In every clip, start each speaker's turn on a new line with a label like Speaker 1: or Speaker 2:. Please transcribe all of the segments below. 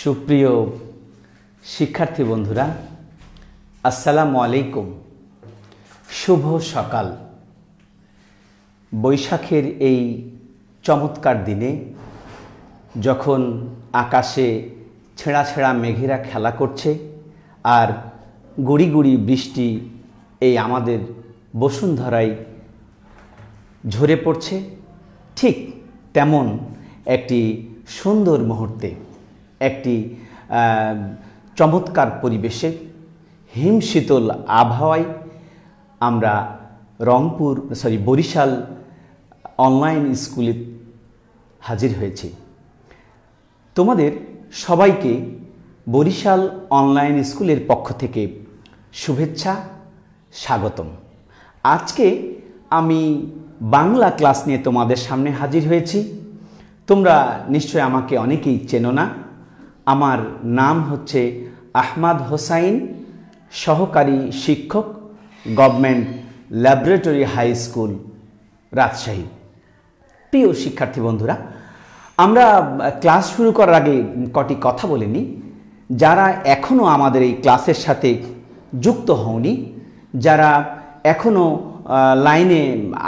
Speaker 1: সুপ্রিয় শিক্ষার্থী বন্ধুরা, আসসালামু আলাইকুম। শুভ সকাল। বৈশাখের এই চমৎকার দিনে যখন আকাশে ছেঁড়া ছেঁড়া মেঘেরা খেলা করছে আর গুড়ি গুড়ি বৃষ্টি এই আমাদের বসুন্ধরায় ঝরে পড়ছে, ঠিক তেমন একটি সুন্দর মুহূর্তে, একটি চমৎকার পরিবেশে, হিমশীতল আবহাওয়ায় আমরা বরিশাল অনলাইন স্কুলে হাজির হয়েছি। তোমাদের সবাইকে বরিশাল অনলাইন স্কুলের পক্ষ থেকে শুভেচ্ছা, স্বাগতম। আজকে আমি বাংলা ক্লাস নিয়ে তোমাদের সামনে হাজির হয়েছি। তোমরা নিশ্চয় আমাকে অনেকেই চেনো না। আমার নাম হচ্ছে আহমদ হোসাইন, সহকারী শিক্ষক, government laboratory high school, Rajshahi. প্রিয় শিক্ষার্থী বন্ধুরা, আমরা ক্লাস শুরু করার আগে কটি কথা বলে নিই। যারা এখনও আমাদের এই ক্লাসের সাথে যুক্ত হওনি, যারা এখনও লাইনে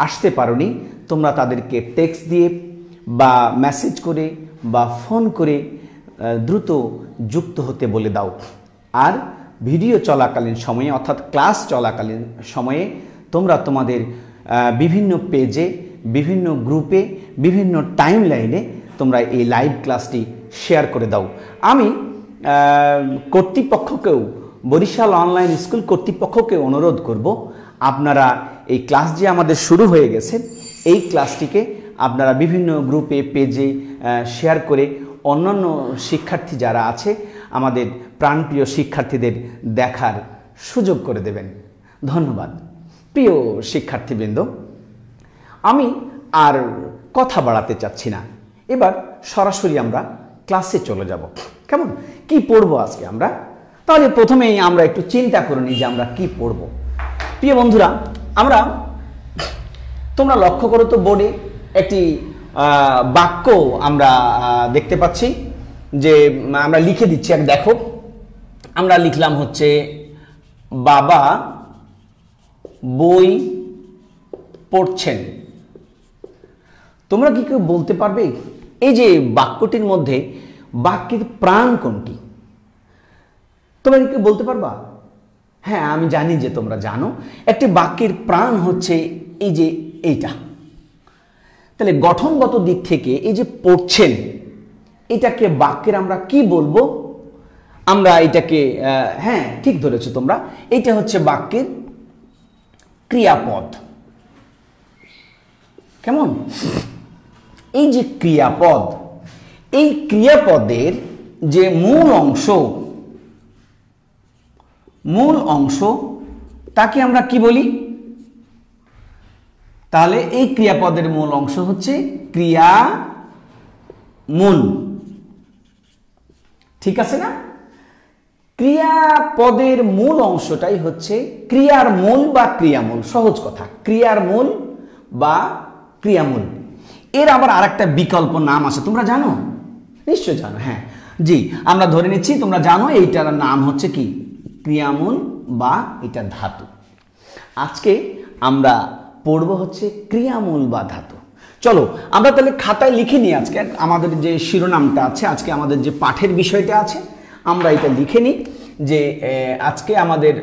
Speaker 1: আসতে পারোনি, তোমরা তাদেরকে টেক্সট দিয়ে বা মেসেজ করে বা ফোন করে দ্রুত যুক্ত হতে বলে দাও। আর ভিডিও চলাকালীন সময়ে অর্থাৎ ক্লাস চলাকালীন সময়ে তোমরা তোমাদের বিভিন্ন পেজে, বিভিন্ন গ্রুপে, বিভিন্ন টাইম লাইনে তোমরা এই লাইভ ক্লাসটি শেয়ার করে দাও। আমি কর্তৃপক্ষকেও, বরিশাল অনলাইন স্কুল কর্তৃপক্ষকে অনুরোধ করব, আপনারা এই ক্লাস যে আমাদের শুরু হয়ে গেছে, এই ক্লাসটিকে আপনারা বিভিন্ন গ্রুপে, পেজে শেয়ার করে অন্যান্য শিক্ষার্থী যারা আছে, আমাদের প্রাণপ্রিয় শিক্ষার্থীদের দেখার সুযোগ করে দেবেন। ধন্যবাদ। প্রিয় শিক্ষার্থীবৃন্দ, আমি আর কথা বাড়াতে চাচ্ছি না, এবার সরাসরি আমরা ক্লাসে চলে যাব। কেমন, কি পড়বো আজকে আমরা? তাহলে প্রথমেই আমরা একটু চিন্তা করে নিই যে আমরা কি পড়বো। প্রিয় বন্ধুরা, তোমরা লক্ষ্য করো তো, বোর্ডে একটি বাক্য আমরা দেখতে পাচ্ছি যে আমরা লিখে দিচ্ছি। এক দেখো, আমরা লিখলাম হচ্ছে বাবা বই পড়ছেন। তোমরা কি কেউ বলতে পারবে এই যে বাক্যটির মধ্যে বাক্যের প্রাণ কোনটি? তোমরা কি কেউ বলতে পারবা? হ্যাঁ, আমি জানি যে তোমরা জানো। একটি বাক্যের প্রাণ হচ্ছে এই যে এইটা। তাহলে গঠনগত দিক থেকে এই যে পড়ছেন, এটাকে বাক্যের আমরা কি বলবো? আমরা এটাকে, হ্যাঁ ঠিক ধরেছো তোমরা, এটা হচ্ছে বাক্যের ক্রিয়াপদ। কেমন? এই যে ক্রিয়াপদ, এই ক্রিয়াপদের যে মূল অংশ তাকে আমরা কি বলি? তাহলে এই ক্রিয়াপদের মূল অংশ হচ্ছে ক্রিয়ামূল। ঠিক আছে না? ক্রিয়াপদের মূল অংশটাই হচ্ছে ক্রিয়ার মূল বা ক্রিয়ামূল। সহজ কথা, ক্রিয়ার মূল বা ক্রিয়ামূল। এর আবার আরেকটা বিকল্প নাম আছে, তোমরা জানো? নিশ্চয় জানো। হ্যাঁ জি, আমরা ধরে নিচ্ছি তোমরা জানো। এইটার নাম হচ্ছে কি? ক্রিয়ামূল বা এটা ধাতু। আজকে আমরা পড়ব হচ্ছে ক্রিয়ামূল বা ধাতু। চলো আমরা তাহলে খাতায় লিখে নিই। আজকে আমাদের যে শিরোনামটা আছে, আজকে আমাদের যে পাঠের বিষয়টা আছে, আমরা এটা লিখে নিই যে আজকে আমাদের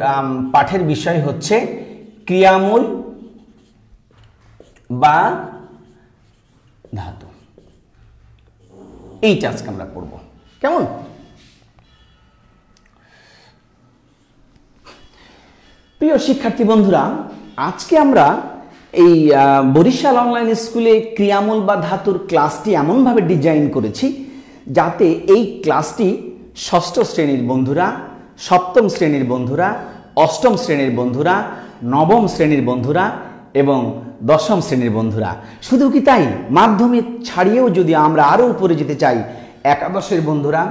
Speaker 1: পাঠের বিষয় হচ্ছে ক্রিয়ামূল বা ধাতু। এইটা আজকে আমরা পড়ব। কেমন? প্রিয় শিক্ষার্থী বন্ধুরা, আজকে আমরা এই বরিশাল অনলাইন স্কুলে ক্রিয়ামূল বা ধাতুর ক্লাসটি এমনভাবে ডিজাইন করেছি যাতে এই ক্লাসটি ষষ্ঠ শ্রেণীর বন্ধুরা, সপ্তম শ্রেণীর বন্ধুরা, অষ্টম শ্রেণীর বন্ধুরা, নবম শ্রেণীর বন্ধুরা এবং দশম শ্রেণীর বন্ধুরা, শুধু কি তাই, মাধ্যমিক ছাড়িয়েও যদি আমরা আরও উপরে যেতে চাই, একাদশের বন্ধুরা,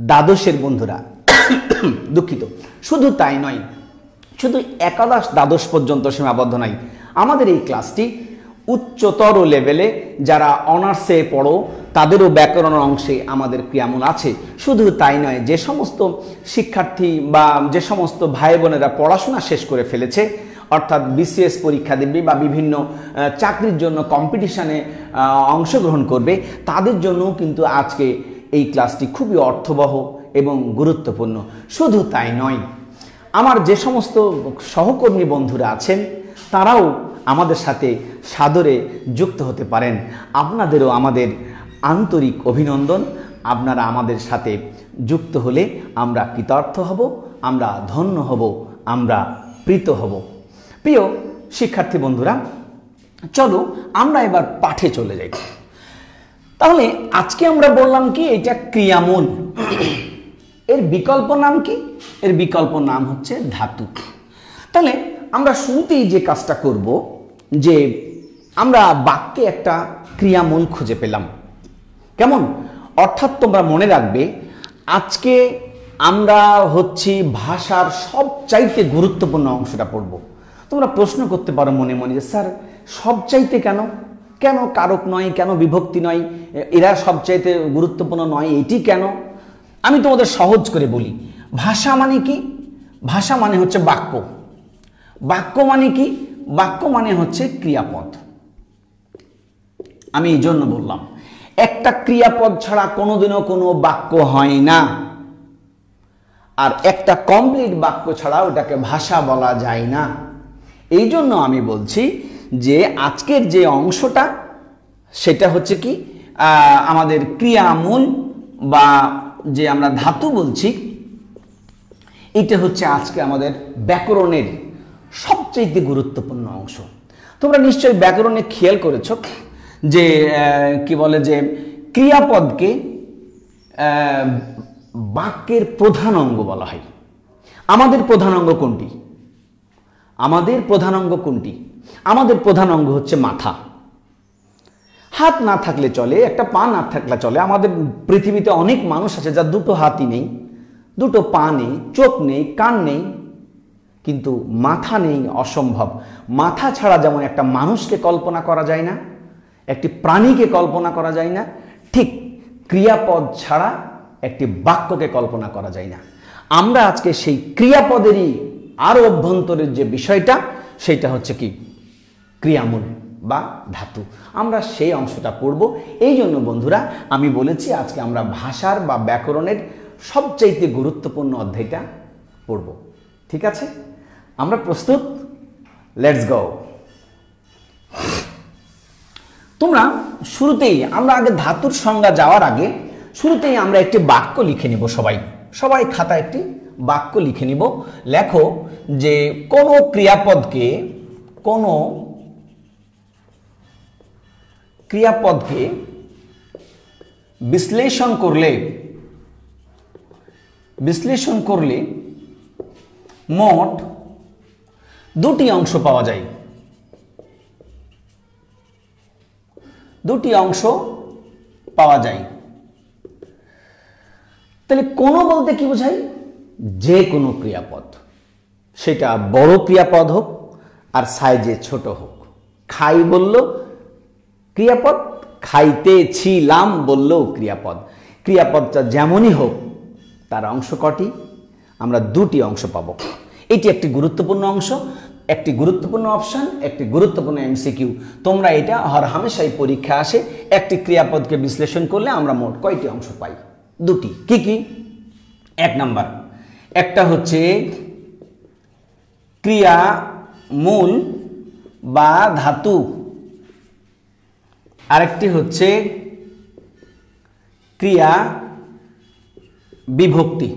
Speaker 1: দ্বাদশের বন্ধুরা, দুঃখিত, শুধু তাই নয়, শুধু একাদশ দ্বাদশ পর্যন্ত সীমাবদ্ধ নয়। আমাদের এই ক্লাসটি উচ্চতর লেভেলে যারা অনার্সে পড়ো তাদেরও ব্যাকরণ অংশে আমাদের ক্রিয়ামূল আছে। শুধু তাই নয়, যে সমস্ত শিক্ষার্থী বা যে সমস্ত ভাই বোনেরা পড়াশোনা শেষ করে ফেলেছে, অর্থাৎ বিসিএস পরীক্ষা দেবে বা বিভিন্ন চাকরির জন্য কম্পিটিশনে অংশগ্রহণ করবে, তাদের জন্যও কিন্তু আজকে এই ক্লাসটি খুবই অর্থবহ এবং গুরুত্বপূর্ণ। শুধু তাই নয়, আমার যে সমস্ত সহকর্মী বন্ধুরা আছেন তারাও আমাদের সাথে সাদরে যুক্ত হতে পারেন। আপনাদেরও আমাদের আন্তরিক অভিনন্দন। আপনারা আমাদের সাথে যুক্ত হলে আমরা কৃতার্থ হব, আমরা ধন্য হব, আমরা প্রীত হব। প্রিয় শিক্ষার্থী বন্ধুরা, চলো আমরা এবার পাঠে চলে যাই। তাহলে আজকে আমরা বললাম কি, এটা ক্রিয়ামূল। এর বিকল্প নাম কি? এর বিকল্প নাম হচ্ছে ধাতু। তাহলে আমরা শুরুতেই যে কাজটা করব, যে আমরা বাক্যে একটা ক্রিয়ামূল খুঁজে পেলাম। কেমন? অর্থাৎ তোমরা মনে রাখবে, আজকে আমরা হচ্ছে ভাষার সবচাইতে গুরুত্বপূর্ণ অংশটা পড়ব। তোমরা প্রশ্ন করতে পারো মনে মনে যে স্যার সবচাইতে কেন? কেন কারক নয়, কেন বিভক্তি নয়, এরা সবচাইতে গুরুত্বপূর্ণ নয়, এটি কেন? আমি তোমাদের সহজ করে বলি। ভাষা মানে কি? ভাষা মানে হচ্ছে বাক্য। বাক্য মানে কি? বাক্য মানে হচ্ছে ক্রিয়াপদ। আমি এই জন্য বললাম, একটা ক্রিয়াপদ ছাড়া কোনোদিনও কোনো বাক্য হয় না, আর একটা কমপ্লিট বাক্য ছাড়া ওটাকে ভাষা বলা যায় না। এই জন্য আমি বলছি যে আজকের যে অংশটা সেটা হচ্ছে কি, আমাদের ক্রিয়ামূল বা যে আমরা ধাতু বলছি, এটা হচ্ছে আজকে আমাদের ব্যাকরণের সবচেয়ে গুরুত্বপূর্ণ অংশ। তোমরা নিশ্চয়ই ব্যাকরণে খেয়াল করেছ যে কি বলে, যে ক্রিয়াপদকে বাক্যের প্রধান অঙ্গ বলা হয়। আমাদের প্রধান অঙ্গ কোনটি? আমাদের প্রধান অঙ্গ কোনটি? আমাদের প্রধান অঙ্গ হচ্ছে মাথা। হাত না থাকলে চলে, একটা পা না থাকলে চলে। আমাদের পৃথিবীতে অনেক মানুষ আছে যার দুটো হাতই নেই, দুটো পা নেই, চোখ নেই, কান নেই, কিন্তু মাথা নেই, অসম্ভব। মাথা ছাড়া যেমন একটা মানুষকে কল্পনা করা যায় না, একটি প্রাণীকে কল্পনা করা যায় না, ঠিক ক্রিয়াপদ ছাড়া একটি বাক্যকে কল্পনা করা যায় না। আমরা আজকে সেই ক্রিয়াপদেরই আরো অভ্যন্তরের যে বিষয়টা, সেটা হচ্ছে কি, ক্রিয়ামূল বা ধাতু। আমরা সেই অংশটা পড়ব। এই জন্য বন্ধুরা আমি বলেছি আজকে আমরা ভাষার বা ব্যাকরণের সবচাইতে গুরুত্বপূর্ণ অধ্যায়টা পড়ব। ঠিক আছে, আমরা প্রস্তুত? Let's go. তোমরা শুরুতেই, আমরা আগে ধাতুর সংজ্ঞা যাওয়ার আগে শুরুতেই আমরা একটি বাক্য লিখে নিব। সবাই খাতায় একটি বাক্য লিখে নিব। লেখো যে কোনো ক্রিয়াপদকে বিশ্লেষণ করলে মোট দুটি অংশ পাওয়া যায়। তাহলে কোনো বলতে কি বোঝায়? যে কোনো ক্রিয়াপদ, সেটা বড় ক্রিয়াপদ হোক আর সাইজে ছোট হোক। খাই বলল ক্রিয়াপদ, খাইতেছিলাম বললেও ক্রিয়াপদ। ক্রিয়াপদটা যেমনই হোক, তার অংশ কটি? আমরা দুটি অংশ পাবো। এটি একটি গুরুত্বপূর্ণ অংশ, একটি গুরুত্বপূর্ণ অপশন, একটি গুরুত্বপূর্ণ এমসিকিউ। তোমরা এটা হরহামেশাই পরীক্ষা আসে, একটি ক্রিয়াপদকে বিশ্লেষণ করলে আমরা মোট কয়টি অংশ পাই? দুটি। কি কি? এক নাম্বার, একটা হচ্ছে ক্রিয়ামূল বা ধাতু, আরেকটি হচ্ছে ক্রিয়া বিভক্তি।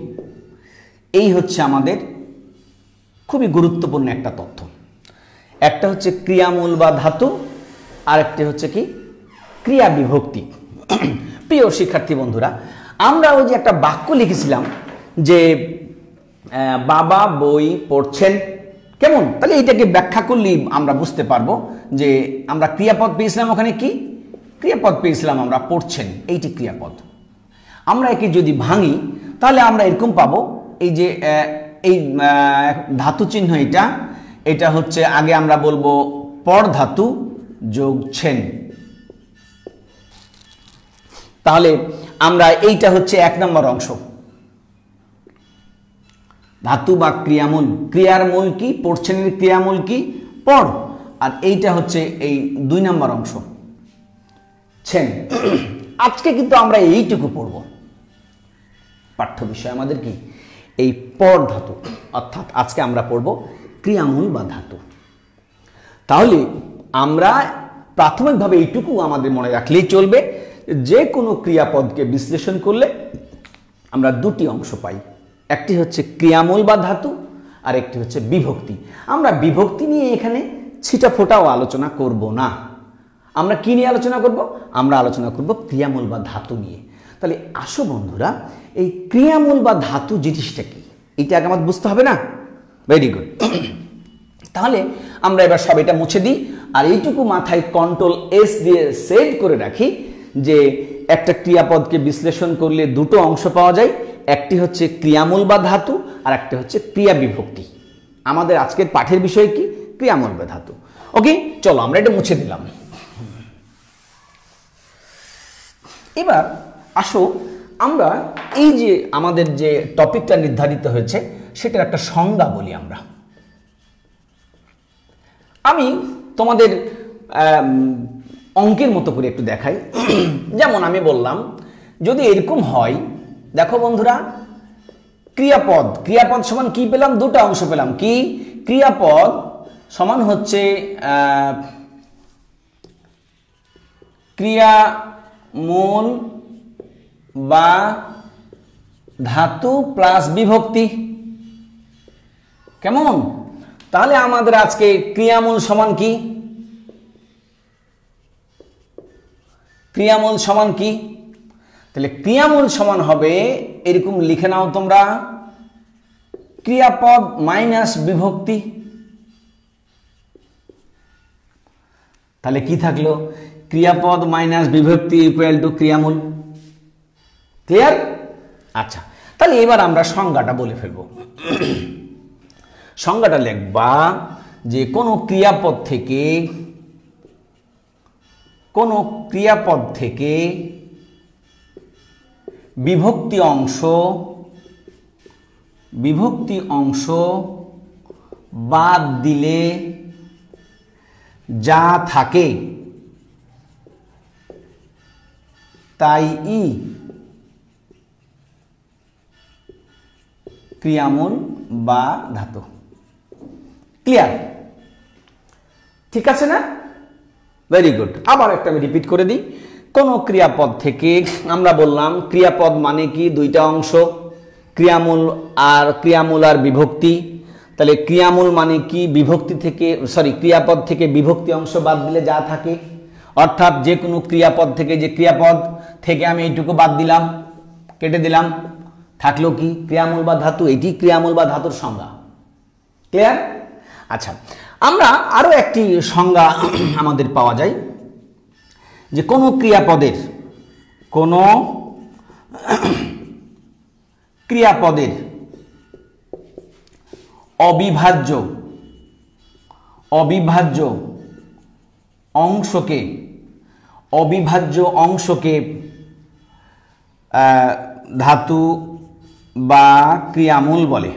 Speaker 1: এই হচ্ছে আমাদের খুবই গুরুত্বপূর্ণ একটা তথ্য। একটা হচ্ছে ক্রিয়ামূল বা ধাতু, আরেকটি হচ্ছে কি, ক্রিয়া বিভক্তি। প্রিয় শিক্ষার্থী বন্ধুরা, আমরা ওই যে একটা বাক্য লিখেছিলাম যে বাবা বই পড়ছেন, কেমন? তাহলে এইটাকে ব্যাখ্যা করলেই আমরা বুঝতে পারবো যে আমরা ক্রিয়াপদ পেয়েছিলাম। ওখানে কি ক্রিয়াপদ পেয়েছিলাম? আমরা পড়ছেন, এইটি ক্রিয়াপদ। আমরা একে যদি ভাঙি তাহলে আমরা এরকম পাবো, এই যে এই ধাতু চিহ্ন, এটা হচ্ছে আগে আমরা বলবো পর ধাতু, যোগ ছেন। তাহলে আমরা এইটা হচ্ছে 1 নম্বর অংশ, ধাতু বা ক্রিয়ামূল। ক্রিয়ার মূল কি, পড়ছেনের ক্রিয়ামূল কি, পড়। আর এইটা হচ্ছে এই 2 নম্বর অংশ, ছেন। আজকে কিন্তু আমরা এইটুকু পড়ব। পাঠ্য বিষয় আমাদের কি, এই পড় ধাতু, অর্থাৎ আজকে আমরা পড়ব ক্রিয়ামূল বা ধাতু। তাহলে আমরা প্রাথমিকভাবে এইটুকু আমাদের মনে রাখলেই চলবে, যে কোনো ক্রিয়াপদকে বিশ্লেষণ করলে আমরা 2টি অংশ পাই, একটি হচ্ছে ক্রিয়ামূল বা ধাতু, আর একটি হচ্ছে বিভক্তি। আমরা বিভক্তি নিয়ে এখানে ছিটাফোটাও আলোচনা করব না। আমরা কি নিয়ে আলোচনা করব? আমরা আলোচনা করব ক্রিয়ামূল বা ধাতু নিয়ে। তাহলে আসো বন্ধুরা, এই ক্রিয়ামূল বা ধাতু জিনিসটা কি, এটা আগে আমাদের বুঝতে হবে না? Very good. তাহলে আমরা এবার সব এটা মুছে দিই, আর এইটুকু মাথায় Ctrl+S দিয়ে সেভ করে রাখি যে একটা ক্রিয়াপদকে বিশ্লেষণ করলে 2টো অংশ পাওয়া যায়, একটি হচ্ছে ক্রিয়ামূল বা ধাতু, আর একটা হচ্ছে ক্রিয়া বিভক্তি। আমাদের আজকের পাঠের বিষয় কি, ক্রিয়ামূল বা ধাতু। ওকে, চলো আমরা এটা মুছে দিলাম। এবার আসো আমরা এই যে আমাদের যে টপিকটা নির্ধারিত হয়েছে সেটার একটা সংজ্ঞা বলি আমরা। আমি তোমাদের অঙ্কের মতো করে একটু দেখাই। যেমন আমি বললাম, যদি এরকম হয়, দেখো বন্ধুরা, ক্রিয়াপদ, ক্রিয়াপদ সমান কি পেলাম, 2টা অংশ পেলাম। কি, ক্রিয়াপদ সমান হচ্ছে ক্রিয়ামূল বা ধাতু প্লাস বিভক্তি। কেমন? তাহলে আমাদের আজকে ক্রিয়ামূল সমান কি, ক্রিয়ামূল সমান কি? তাহলে ক্রিয়ামূল সমান হবে, এরকম লিখে নাও তোমরা, ক্রিয়াপদ মাইনাস বিভক্তি। তাহলে কি থাকলো, ক্রিয়াপদ মাইনাস বিভক্তি ইকুয়াল টু ক্রিয়ামূল। ক্লিয়ার? আচ্ছা, তাহলে এবার আমরা সংজ্ঞাটা বলে ফেলবো। সংজ্ঞাটা লিখবা যে কোনো ক্রিয়াপদ থেকে বিভক্তি অংশ বাদ দিলে যা থাকে তাই ক্রিয়ামূল বা ধাতু। ক্লিয়ার? ঠিক আছে না? Very good. আবার একটা আমি রিপিট করে দিই, কোন ক্রিয়াপদ থেকে, আমরা বললাম ক্রিয়াপদ মানে কি, 2টা অংশ, ক্রিয়ামূল আর বিভক্তি। তাহলে ক্রিয়ামূল মানে কি, বিভক্তি থেকে, ক্রিয়াপদ থেকে বিভক্তি অংশ বাদ দিলে যা থাকে, অর্থাৎ যে কোনো ক্রিয়াপদ থেকে, যে ক্রিয়াপদ থেকে আমি এইটুকু বাদ দিলাম, কেটে দিলাম, থাকলো কি, ক্রিয়ামূল বা ধাতু। এটি ক্রিয়ামূল বা ধাতুর সংজ্ঞা। ক্লিয়ার? আচ্ছা, আমরা আরো একটি সংজ্ঞা আমাদের পাওয়া যায়, যে কোনো ক্রিয়াপদের অবিভাজ্য অংশকে ধাতু বা ক্রিয়ামূল বলে।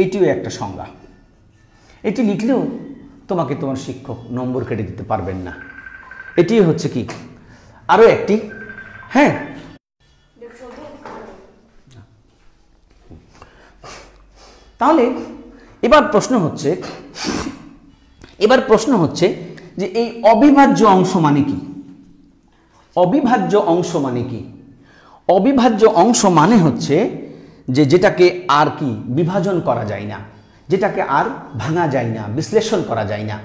Speaker 1: এটিও একটা সংজ্ঞা। এটি লিখলেও তোমাকে তোমার শিক্ষক নম্বর কেটে দিতে পারবেন না। এটি হচ্ছে কি, আরো একটি। হ্যাঁ, তাহলে এবার প্রশ্ন হচ্ছে যে এই অবিভাজ্য অংশ মানে কি? অবিভাজ্য অংশ মানে কি? অবিভাজ্য অংশ মানে হচ্ছে যে যেটাকে আর কি বিভাজন করা যায় না, যেটাকে আর ভাঙা যায় না, বিশ্লেষণ করা যায় না।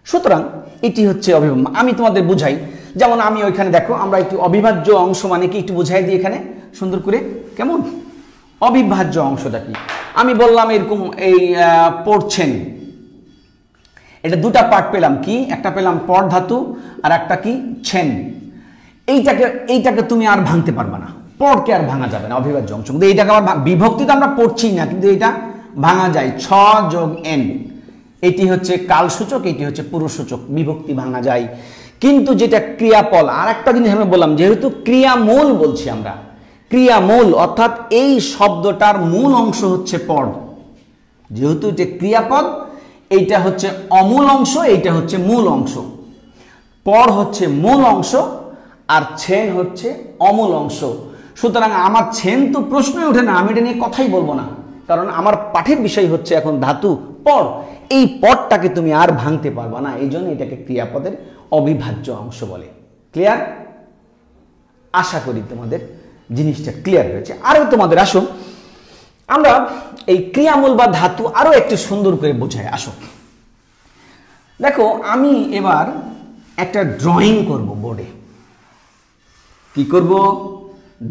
Speaker 1: সুতরাং এটি হচ্ছে অবিভাজ্য। আমি তোমাদের বুঝাই, যেমন আমি ওইখানে দেখো, আমরা একটি অবিভাজ্য অংশ মানে কি একটু বুঝাই দিই এখানে সুন্দর করে। কেমন? অবিভাজ্য অংশটা কি? আমি বললাম এরকম, এই পড়ছেন, এটা 2টা পার্ট পেলাম। কি? একটা পেলাম পর ধাতু, আর একটা কি, ছেন। এইটাকে তুমি আর ভাঙতে পারবে না, পরকে আর ভাঙা যাবে না, অবিভাজ্য অংশ। কিন্তু এইটাকে আবার বিভক্তি তো আমরা পড়ছি না, কিন্তু এটা ভাঙা যায়। 6 যোগ n, এটি হচ্ছে কালসূচক, এটি হচ্ছে পুরুষসূচক, বিভক্তি ভাঙা যায়। কিন্তু যেটা ক্রিয়াপদ, আর একটা জিনিস আমি বললাম, যেহেতু ক্রিয়ামূল বলছি আমরা, ক্রিয়ামূল অর্থাৎ এই শব্দটার মূল অংশ হচ্ছে পদ, যেহেতু এটা ক্রিয়াপদ, এইটা হচ্ছে অমূল অংশ, এইটা হচ্ছে মূল অংশ। পর হচ্ছে মূল অংশ আর ছেন হচ্ছে অমূল অংশ। সুতরাং আমার ছেন তো প্রশ্নই ওঠে না, আমি এটা নিয়ে কথাই বলবো না, কারণ আমার পাঠের বিষয় হচ্ছে এখন ধাতু পর। এই পদটাকে তুমি আর ভাঙতে পারবা না, এই জন্য এটাকে ক্রিয়াপদের অবিভাজ্য অংশ বলে। ক্লিয়ার? আশা করি তোমাদের জিনিসটা ক্লিয়ার হয়েছে। আরও তোমাদের আসো, আমরা এই ক্রিয়ামূল বা ধাতু আরো একটু সুন্দর করে বোঝাই। আসো দেখো, আমি এবার একটা ড্রয়িং করব বোর্ডে। কি করব?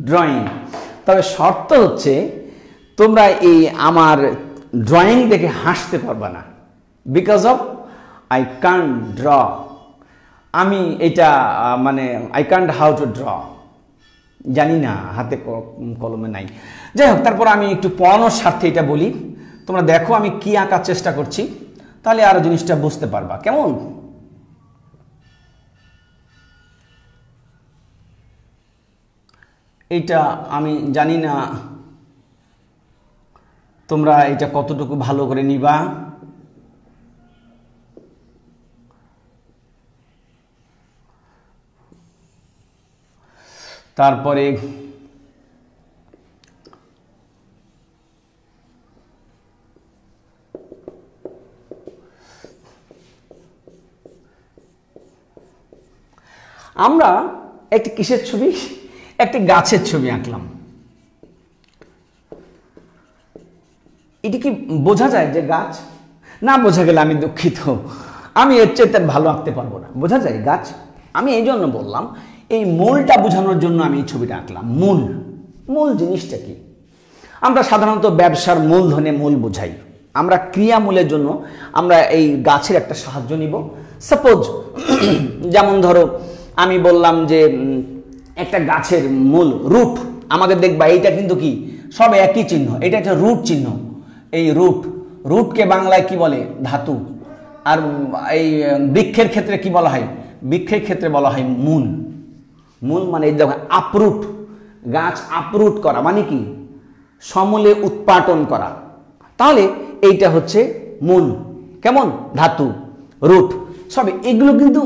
Speaker 1: ড্রয়িং। তবে শর্ত হচ্ছে তোমরা এই আমার ড্রয়িং দেখে হাসতে পারবা না, because of I can't draw. আমি এটা মানে I can't how to draw, জানি না, হাতে কলমে নাই। যাই হোক, তারপর আমি একটু পড়ানোর স্বার্থে এটা বলি। তোমরা দেখো আমি কি আঁকার চেষ্টা করছি, তাহলে আরো জিনিসটা বুঝতে পারবা। কেমন? এইটা আমি জানি না তোমরা এটা কতটুকু ভালো করে নিবা। তারপরে আমরা একটি কিসের ছবি? একটি গাছের ছবি আঁকলাম। এটি কি বোঝা যায় যে গাছ? না বোঝা গেলে আমি দুঃখিত, আমি এর চেয়ে তার ভালো আঁকতে পারবো না। বোঝা যায় গাছ? আমি এই জন্য বললাম, এই মূলটা বোঝানোর জন্য আমি এই ছবিটা আঁকলাম। মূল, মূল জিনিসটা কি? আমরা সাধারণত ব্যবসার মূলধনে মূল বোঝাই। আমরা ক্রিয়ামূলের জন্য আমরা এই গাছের একটা সাহায্য নিব। সাপোজ যেমন ধরো আমি বললাম যে একটা গাছের মূল রুট, আমাদের দেখবা এইটা কিন্তু কি সব একই চিহ্ন, এটা একটা রুট চিহ্ন। এই রুটকে বাংলায় কি বলে? ধাতু। আর এই বৃক্ষের ক্ষেত্রে কি বলা হয়? বৃক্ষের ক্ষেত্রে বলা হয় মূল। মূল মানে এই দেখো আপরুট, গাছ আপরুট করা মানে কি? সমূলে উৎপাটন করা। তাহলে এইটা হচ্ছে মূল। কেমন? ধাতু, রুট, সব এগুলো কিন্তু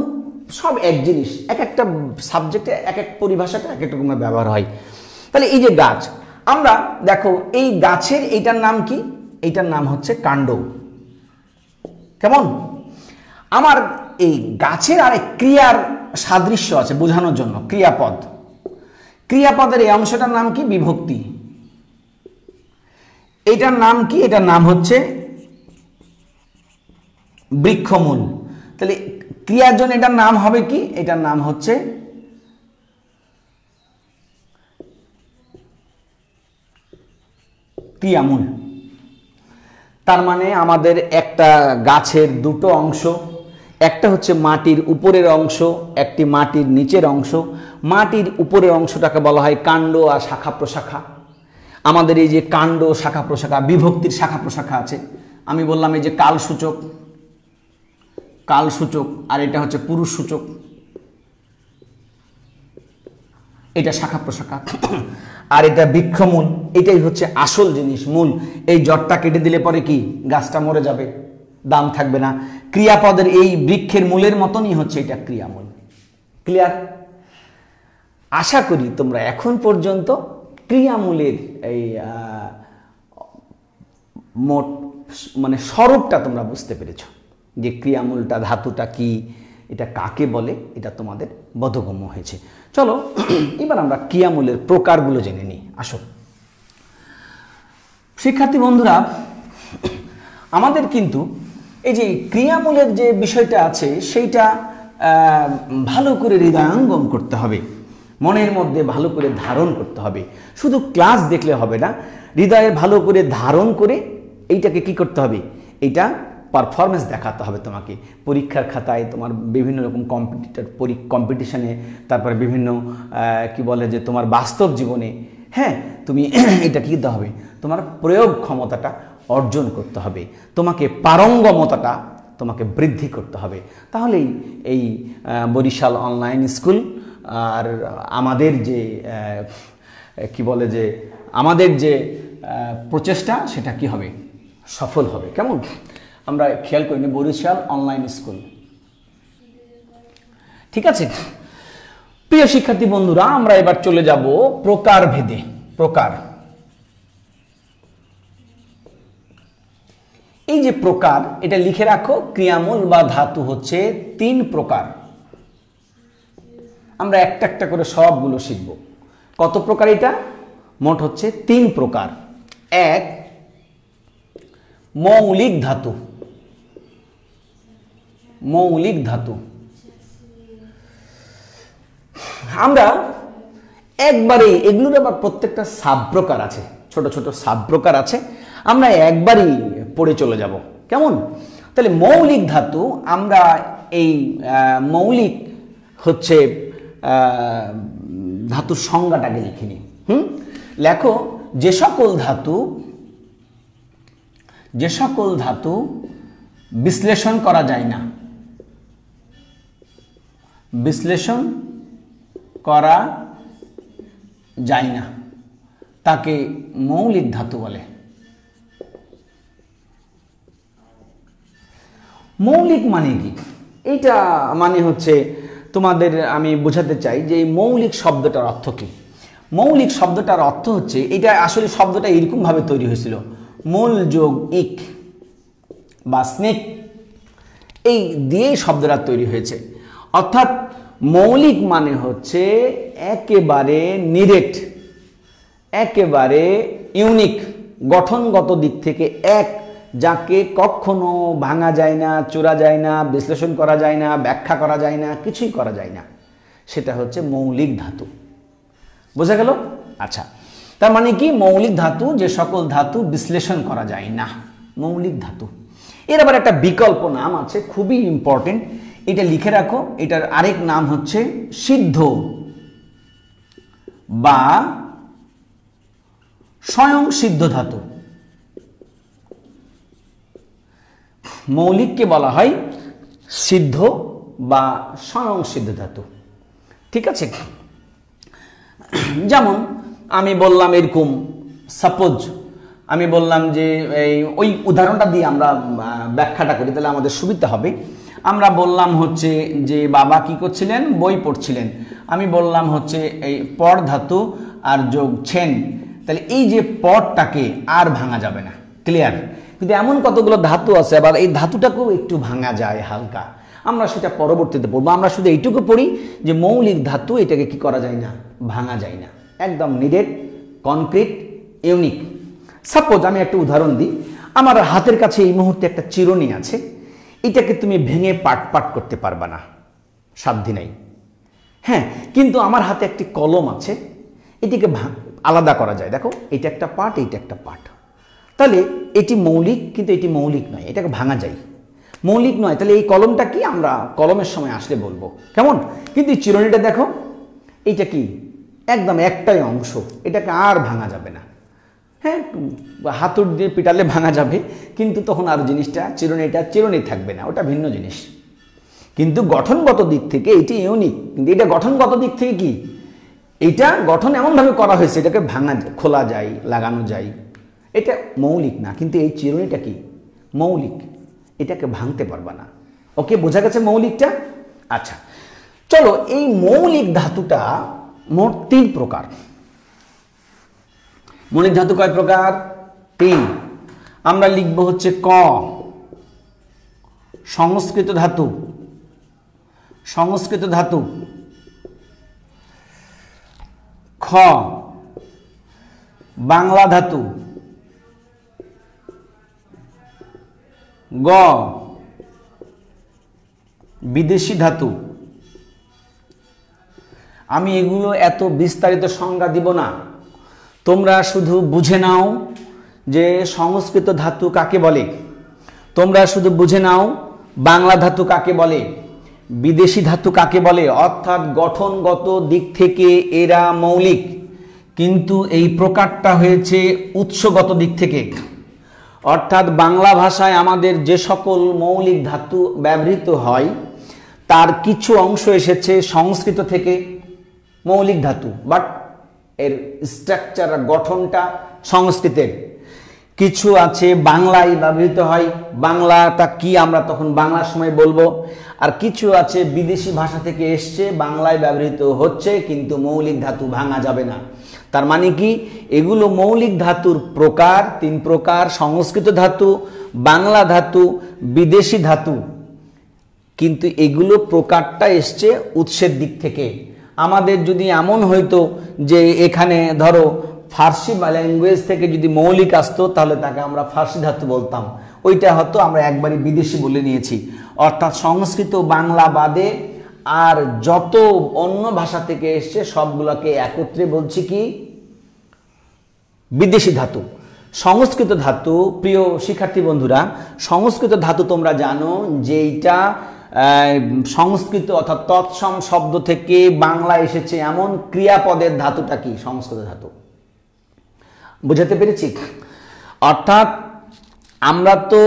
Speaker 1: সব এক জিনিস। এক একটা সাবজেক্টে এক এক পরিভাষাটা এক এক রকমের ব্যবহার হয়। তাহলে এই যে গাছ, আমরা দেখো এই গাছের এইটার নাম কি? এইটার নাম হচ্ছে কাণ্ড। কেমন? আমার এই গাছের আরেক ক্রিয়ার সাদৃশ্য আছে বোঝানোর জন্য, ক্রিয়াপদ। ক্রিয়াপদের এই অংশটার নাম কি? বিভক্তি। এটার নাম কি? এটার নাম হচ্ছে বৃক্ষমূল। তাহলে ক্রিয়ার জন্য এটার নাম হবে কি? এটার নাম হচ্ছে ক্রিয়ামূল। তার মানে আমাদের একটা গাছের দুটো অংশ, একটা হচ্ছে মাটির উপরের অংশ, একটি মাটির নিচের অংশ। মাটির উপরের অংশটাকে বলা হয় কাণ্ড আর শাখা প্রশাখা। আমাদের এই যে কাণ্ড, শাখা প্রশাখা, বিভক্তির শাখা প্রশাখা আছে। আমি বললাম এই যে কালসূচক, কালসূচক, আর এটা হচ্ছে পুরুষসূচক, এটা শাখা প্রশাখা। আর এটা বৃক্ষমূল, এটাই হচ্ছে আসল জিনিস, মূল। এই জটটা কেটে দিলে পরে কি? গাছটা মরে যাবে, দাম থাকবে না। ক্রিয়াপদের এই বৃক্ষের মূলের মতনই হচ্ছে এটা ক্রিয়ামূল। ক্লিয়ার? আশা করি তোমরা এখন পর্যন্ত ক্রিয়ামূলের এই মোট মানে স্বরূপটা তোমরা বুঝতে পেরেছো, যে ক্রিয়ামূলটা ধাতুটা কি, এটা কাকে বলে, এটা তোমাদের বোধগম্য হয়েছে। চলো এবার আমরা ক্রিয়ামূলের প্রকারগুলো জেনে নিই। আসো শিক্ষার্থী বন্ধুরা, আমাদের কিন্তু এই যে ক্রিয়ামূলের যে বিষয়টা আছে সেইটা ভালো করে হৃদয়ঙ্গম করতে হবে, মনের মধ্যে ভালো করে ধারণ করতে হবে। শুধু ক্লাস দেখলে হবে না, হৃদয়ে ভালো করে ধারণ করে এইটাকে কি করতে হবে? এইটা পারফরমেন্স দেখাতে হবে তোমাকে। পরীক্ষার খাতায় তোমার বিভিন্ন রকম কম্পিটিশনে, তারপরে বিভিন্ন কি বলে যে তোমার বাস্তব জীবনে, হ্যাঁ, তুমি এটা কি দিতে হবে? তোমার প্রয়োগ ক্ষমতাটা অর্জন করতে হবে, তোমাকে পারঙ্গমতাটা তোমাকে বৃদ্ধি করতে হবে। তাহলেই এই বরিশাল অনলাইন স্কুল আর আমাদের যে কি বলে যে আমাদের যে প্রচেষ্টা সেটা কি হবে, সফল হবে। কেমন আমরা খেয়াল করিনি বরিশাল অনলাইন স্কুল, ঠিক আছে। প্রিয় শিক্ষার্থী বন্ধুরা, আমরা এবার চলে যাব প্রকারভেদে। প্রকার, এই যে প্রকার, এটা লিখে রাখো, ক্রিয়ামূল বা ধাতু হচ্ছে 3 প্রকার। আমরা একটা একটা করে সবগুলো শিখব। কত প্রকার এটা? মোট হচ্ছে 3 প্রকার। 1 মৌলিক ধাতু। মৌলিক ধাতু আমরা একবারেই, এগুলোর আবার প্রত্যেকটা সাব প্রকার আছে, ছোট ছোট সাব প্রকার আছে, আমরা একবারই পড়ে চলে যাব। কেমন? তাহলে মৌলিক ধাতু, আমরা এই মৌলিক হচ্ছে ধাতুর সংজ্ঞাটাকে লিখে নিই। লেখো, যে সকল ধাতু বিশ্লেষণ করা যায় না, বিশ্লেষণ করা যায় না তাকে মৌলিক ধাতু বলে। মৌলিক মানে কি? এটা মানে হচ্ছে তোমাদের আমি বোঝাতে চাই যে এই মৌলিক শব্দটার অর্থ কি। মৌলিক শব্দটার অর্থ হচ্ছে, এটা আসলে শব্দটা এরকম ভাবে তৈরি হয়েছিল, মূল যোগ ইক বা স্নেক, এই দিয়েই শব্দটা তৈরি হয়েছে। অর্থাৎ মৌলিক মানে হচ্ছে একেবারে নিরেট, একেবারে ইউনিক, গঠনগত দিক থেকে এক, যাকে কখনো ভাঙা যায় না, চোরা যায় না, বিশ্লেষণ করা যায় না, ব্যাখ্যা করা যায় না, কিছুই করা যায় না, সেটা হচ্ছে মৌলিক ধাতু। বোঝা গেল? আচ্ছা, তার মানে কি? মৌলিক ধাতু, যে সকল ধাতু বিশ্লেষণ করা যায় না, মৌলিক ধাতু। এর আবার একটা বিকল্প নাম আছে, খুবই ইম্পর্টেন্ট, এটা লিখে রাখো। এটার আরেক নাম হচ্ছে সিদ্ধ বা স্বয়ং সিদ্ধ ধাতু। মৌলিককে বলা হয় সিদ্ধ বা স্বয়ং সিদ্ধ ধাতু, ঠিক আছে। যেমন আমি বললাম এরকম, সাপোজ আমি বললাম যে ওই উদাহরণটা দিয়ে আমরা ব্যাখ্যাটা করি, তাহলে আমাদের সুবিধা হবে। আমরা বললাম হচ্ছে যে বাবা কি করছিলেন? বই পড়ছিলেন। আমি বললাম হচ্ছে এই পর ধাতু আর যোগ ছেন, তাহলে এই যে পরটাকে আর ভাঙা যাবে না, ক্লিয়ার। কিন্তু এমন কতগুলো ধাতু আছে, আবার এই ধাতুটাকেও একটু ভাঙা যায় হালকা, আমরা সেটা পরবর্তীতে পড়বো। আমরা শুধু এইটুকু পড়ি যে মৌলিক ধাতু, এটাকে কি করা যায় না? ভাঙা যায় না, একদম নিরেট, কনক্রিট, ইউনিক। সাপোজ আমি একটা উদাহরণ দিই, আমার হাতের কাছে এই মুহূর্তে একটা চিরুনি আছে, এটাকে তুমি ভেঙে পাট পাট করতে পারবা না, সাধ্য নাই। হ্যাঁ, কিন্তু আমার হাতে একটি কলম আছে, এটিকে আলাদা করা যায়। দেখো, এটা একটা পার্ট, এইটা একটা পার্ট। তাহলে এটি মৌলিক, কিন্তু এটি মৌলিক নয়, এটাকে ভাঙা যায়, মৌলিক নয়। তাহলে এই কলমটা কি, আমরা কলমের সময় আসলে বলবো। কেমন? কিন্তু এই চিরুনিটা দেখো, এইটা কি একদম একটাই অংশ, এটাকে আর ভাঙা যাবে না। হ্যাঁ, হাতুড় দিয়ে পিটালে ভাঙা যাবে, কিন্তু তখন আর জিনিসটা চিরুনিটা চিরুনি থাকবে না, ওটা ভিন্ন জিনিস। কিন্তু গঠনগত দিক থেকে এটি ইউনিক। কিন্তু এটা গঠনগত দিক থেকে কি, এটা গঠন এমনভাবে করা হয়েছে, এটাকে ভাঙা, খোলা যায়, লাগানো যায়, এটা মৌলিক না। কিন্তু এই চিরুনিটা কি মৌলিক, এটাকে ভাঙতে পারবা না। ওকে, বোঝা গেছে মৌলিকটা? আচ্ছা, চলো, এই মৌলিক ধাতুটা মোট 3 প্রকার। মৌলিক ধাতু কয় প্রকার? 3। আমরা লিখব হচ্ছে ক সংস্কৃত ধাতু, সংস্কৃত ধাতু। খ বাংলা ধাতু। গ বিদেশি ধাতু। আমি এগুলো এত বিস্তারিত সংজ্ঞা দিব না, তোমরা শুধু বুঝে নাও যে সংস্কৃত ধাতু কাকে বলে, তোমরা শুধু বুঝে নাও বাংলা ধাতু কাকে বলে, বিদেশি ধাতু কাকে বলে। অর্থাৎ গঠনগত দিক থেকে এরা মৌলিক, কিন্তু এই প্রকারটা হয়েছে উৎসগত দিক থেকে, অর্থাৎ বাংলা ভাষায় আমাদের যে সকল মৌলিক ধাতু ব্যবহৃত হয় তার কিছু অংশ এসেছে সংস্কৃত থেকে, মৌলিক ধাতু, বাট এর স্ট্রাকচার গঠনটা সংস্কৃতের। কিছু আছে বাংলায় ব্যবহৃত হয়, বাংলাটা কি আমরা তখন বাংলার সময় বলবো। আর কিছু আছে বিদেশি ভাষা থেকে এসছে, বাংলায় ব্যবহৃত হচ্ছে, কিন্তু মৌলিক ধাতু ভাঙা যাবে না। তার মানে কি, এগুলো মৌলিক ধাতুর প্রকার, 3 প্রকার: সংস্কৃত ধাতু, বাংলা ধাতু, বিদেশি ধাতু। কিন্তু এগুলো প্রকারটা এসছে উৎসের দিক থেকে। আমাদের যদি এমন হইতো যে এখানে ধরো ফার্সি বা ল্যাঙ্গুয়েজ থেকে যদি মৌলিক আসতো, তাহলে তাকে আমরা ফার্সি ধাতু বলতাম, ওইটা হয়তো আমরা একবারই বিদেশি বলে নিয়েছি। অর্থাৎ সংস্কৃত, বাংলা বাদে আর যত অন্য ভাষা থেকে এসছে সবগুলোকে একত্রে বলছি কি, বিদেশি ধাতু। সংস্কৃত ধাতু, প্রিয় শিক্ষার্থী বন্ধুরা, সংস্কৃত ধাতু তোমরা জানো যে এইটা সংস্কৃত অর্থাৎ তৎসম শব্দ থেকে বাংলা এসেছে এমন ক্রিয়াপদের ধাতুটা কি, সংস্কৃত ধাতু। বুঝাতে পেরেছি? অর্থাৎ আমরা তো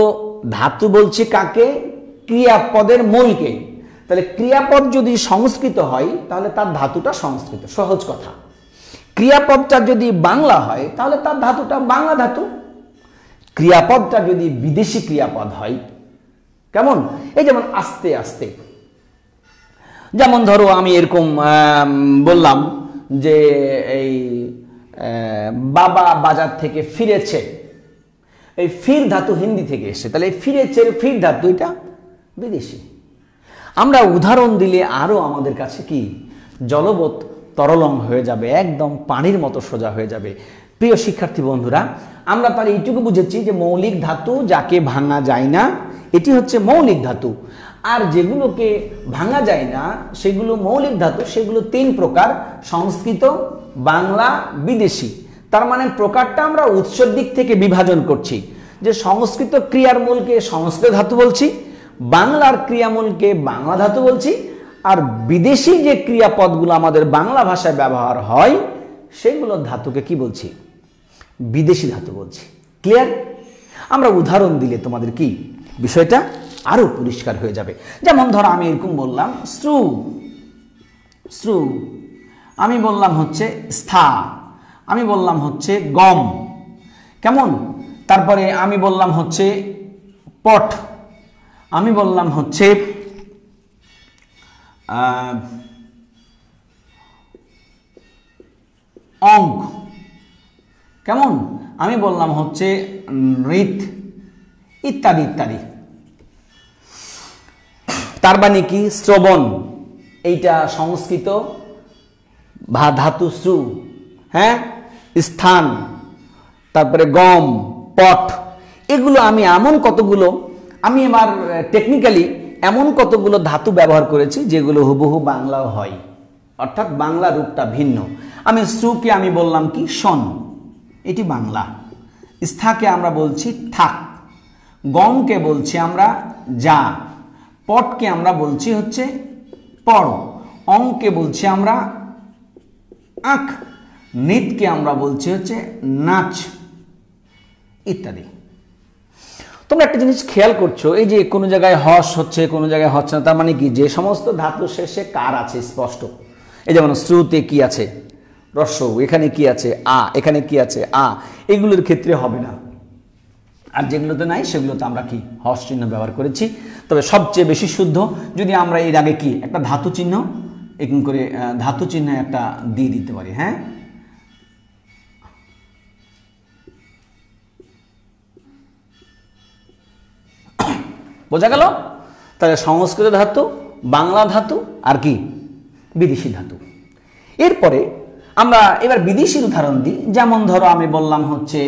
Speaker 1: ধাতু বলছি কাকে, ক্রিয়াপদের মূলকে। তাহলে ক্রিয়াপদ যদি সংস্কৃত হয় তাহলে তার ধাতুটা সংস্কৃত, সহজ কথা। ক্রিয়াপদটা যদি বাংলা হয় তাহলে তার ধাতুটা বাংলা ধাতু। ক্রিয়াপদটা যদি বিদেশি ক্রিয়াপদ হয়, কেমন, এই যেমন আস্তে আস্তে, যেমন ধরো আমি এরকম বললাম যে এই বাবা বাজার থেকে ফিরেছে, এই ফির ধাতু হিন্দি থেকে এসেছে, তাহলে এই ফিরেছে ফির ধাতু এটা বিদেশি। আমরা উদাহরণ দিলে আরো আমাদের কাছে কি জলবৎ তরলং হয়ে যাবে, একদম পানির মতো সোজা হয়ে যাবে। প্রিয় শিক্ষার্থী বন্ধুরা, আমরা তার এইটুকু বুঝেছি যে মৌলিক ধাতু যাকে ভাঙা যায় না, এটি হচ্ছে মৌলিক ধাতু। আর যেগুলোকে ভাঙা যায় না সেগুলো মৌলিক ধাতু, সেগুলো 3 প্রকার: সংস্কৃত, বাংলা, বিদেশি। তার মানে প্রকারটা আমরা উৎসের দিক থেকে বিভাজন করছি, যে সংস্কৃত ক্রিয়ার মূলকে সংস্কৃত ধাতু বলছি, বাংলার ক্রিয়ামূলকে বাংলা ধাতু বলছি, আর বিদেশি যে ক্রিয়াপদগুলো আমাদের বাংলা ভাষায় ব্যবহার হয় সেগুলো ধাতুকে কি বলছি, বিদেশি ধাতু বলছি। ক্লিয়ার? আমরা উদাহরণ দিলে তোমাদের কি বিষয়টা আরো পরিষ্কার হয়ে যাবে। যেমন ধরো আমি এরকম বললাম শ্রু, শ্রু, আমি বললাম হচ্ছে স্থা, আমি বললাম হচ্ছে গম, কেমন, তারপরে আমি বললাম হচ্ছে পট, আমি বললাম হচ্ছে অঙ্ক, কেমন, আমি বললাম হচ্ছে নৃত, ইত্যাদি ইত্যাদি। তার মানে কি, শ্রবণ, এইটা সংস্কৃত ধাতু শ্রু, হ্যাঁ, স্থান, তারপরে গম, পট, এগুলো আমি এমন কতগুলো, আমি এবার টেকনিক্যালি এমন কতগুলো ধাতু ব্যবহার করেছি যেগুলো হুবহু বাংলাও হয়, অর্থাৎ বাংলা রূপটা ভিন্ন। আমি শ্রুকে আমি বললাম কি শোন, এটি বাংলা। স্থাকে আমরা বলছি থাক, গমকে বলছি আমরা যা, পটকে আমরা বলছি হচ্ছে পড়, অঙ্কে বলছি আমরা আঁক, নৃত্যকে আমরা বলছি হচ্ছে নাচ, ইত্যাদি। তোমরা একটা জিনিস খেয়াল করছো, এই যে কোনো জায়গায় হস হচ্ছে, কোনো জায়গায় হচ্ছে না, তার মানে কি, যে সমস্ত ধাতু শেষে কার আছে স্পষ্ট। এই যেমন শ্রুতে কি আছে, রস্য, এখানে কি আছে আ, এখানে কি আছে আ, এগুলোর ক্ষেত্রে হবে না। আর যেগুলোতে নাই সেগুলোতে আমরা কি হস চিহ্ন ব্যবহার করেছি। তবে সবচেয়ে বেশি শুদ্ধ যদি আমরা এর আগে কি একটা ধাতু চিহ্ন এরকম করে ধাতু চিহ্ন একটা দিয়ে দিতে পারি, হ্যাঁ, বোঝা গেল? তাহলে সংস্কৃত ধাতু, বাংলা ধাতু আর কি বিদেশি ধাতু। এরপরে আমরা এবার বিদেশির উদাহরণ দিই। যেমন ধরো আমি বললাম হচ্ছে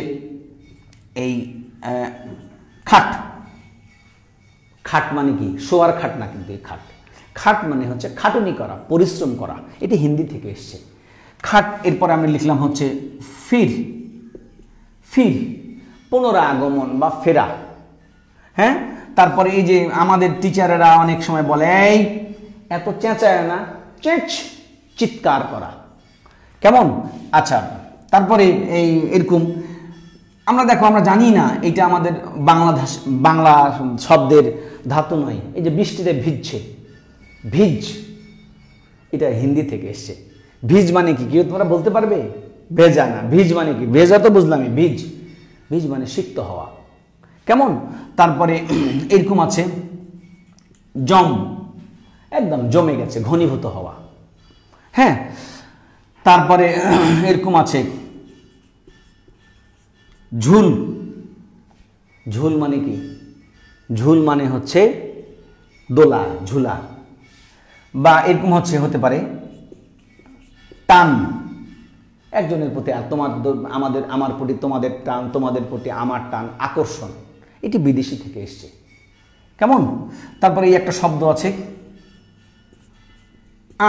Speaker 1: এই খাট, খাট মানে কি, শোয়ার খাট না, কিন্তু এই খাট, খাট মানে হচ্ছে খাটুনি করা, পরিশ্রম করা, এটি হিন্দি থেকে এসছে খাট। এরপরে আমি লিখলাম হচ্ছে ফির, ফির পুনরাগমন বা ফেরা, হ্যাঁ। তারপরে এই যে আমাদের টিচারেরা অনেক সময় বলে এই এত চেঁচায় না, চেঁচ, চিৎকার করা, কেমন, আচ্ছা। তারপরে এই এরকম আমরা দেখো আমরা জানি না এটা আমাদের বাংলা শব্দের ধাতু নয়। এই যে বৃষ্টিতে ভিজছে, ভিজ এটা হিন্দি থেকে এসছে। ভিজ মানে কি কেউ তোমরা বলতে পারবে? ভেজা না, ভিজ মানে কি? ভেজা তো বুঝলামই, ভিজ, ভিজ মানে সিক্ত হওয়া। কেমন? তারপরে এরকম আছে জম, একদম জমে গেছে, ঘনীভূত হওয়া। হ্যাঁ, তারপরে এরকম আছে ঝুল। ঝুল মানে কি? ঝুল মানে হচ্ছে দোলা, ঝুলা। বা এরকম হতে পারে টান, একজনের প্রতি আমার প্রতি তোমাদের টান, তোমাদের প্রতি আমার টান, আকর্ষণ। এটি বিদেশি থেকে এসছে। কেমন? তারপরে এই একটা শব্দ আছে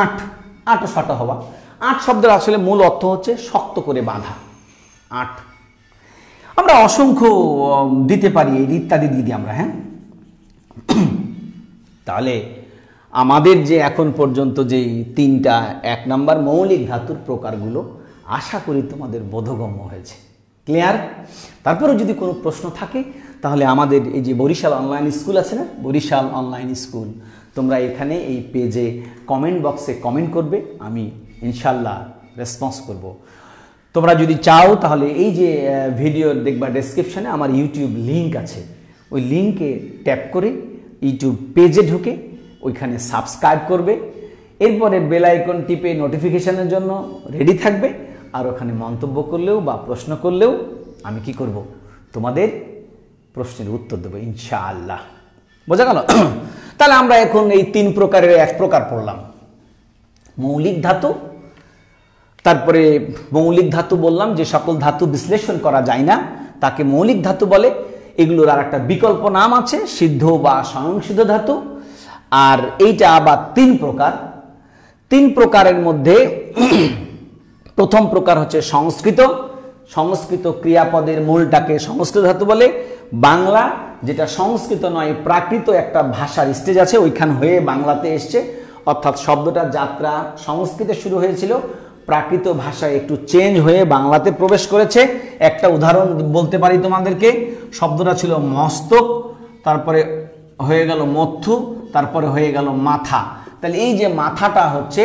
Speaker 1: আট, আটো সাটো হওয়া। আট শব্দের আসলে মূল অর্থ হচ্ছে শক্ত করে বাঁধা। আট আমরা অসংখ্য দিতে পারি, এই ইত্যাদি দিদি আমরা। হ্যাঁ, তাহলে আমাদের যে এখন পর্যন্ত যে 3টা 1 নাম্বার মৌলিক ধাতুর প্রকারগুলো আশা করি তোমাদের বোধগম্য হয়েছে। ক্লিয়ার? তারপরে যদি কোনো প্রশ্ন থাকে তাহলে আমাদের এই যে বরিশাল অনলাইন স্কুল আছে না, বরিশাল অনলাইন স্কুল, তোমরা এখানে এই পেজে কমেন্ট বক্সে কমেন্ট করবে, আমি ইনশাল্লাহ রেসপন্স করব। তোমরা যদি চাও তাহলে এই যে ভিডিও দেখবা ডেসক্রিপশনে আমার ইউটিউব লিংক আছে, ওই লিংকে ট্যাপ করে ইউটিউব পেজে ঢুকে ওইখানে সাবস্ক্রাইব করবে। এরপরে বেল আইকন টিপে নোটিফিকেশনের জন্য রেডি থাকবে। আর ওখানে মন্তব্য করলেও বা প্রশ্ন করলেও আমি কি করব? তোমাদের প্রশ্নের উত্তর দেবো ইনশাআল্লাহ। বোঝা গেল? তাহলে আমরা এখন এই 3 প্রকারের 1 প্রকার পড়লাম, মৌলিক ধাতু। তারপরে মৌলিক ধাতু বললাম যে সকল ধাতু বিশ্লেষণ করা যায় না তাকে মৌলিক ধাতু বলে। এগুলোর আর একটা বিকল্প নাম আছে সিদ্ধ বা স্বয়ংসিদ্ধ ধাতু। আর এইটা আবার 3 প্রকার। 3 প্রকারের মধ্যে প্রথম প্রকার হচ্ছে সংস্কৃত। সংস্কৃত ক্রিয়াপদের মূলটাকে সংস্কৃত ধাতু বলে। বাংলা, যেটা সংস্কৃত নয় প্রাকৃত একটা ভাষার স্টেজ আছে, ওইখান হয়ে বাংলাতে এসছে। অর্থাৎ শব্দটার যাত্রা সংস্কৃতে শুরু হয়েছিল, প্রাকৃত ভাষায় একটু চেঞ্জ হয়ে বাংলাতে প্রবেশ করেছে। একটা উদাহরণ বলতে পারি তোমাদেরকে, শব্দটা ছিল মস্তক, তারপরে হয়ে গেল মথ্যু, তারপরে হয়ে গেল মাথা। তাহলে এই যে মাথাটা হচ্ছে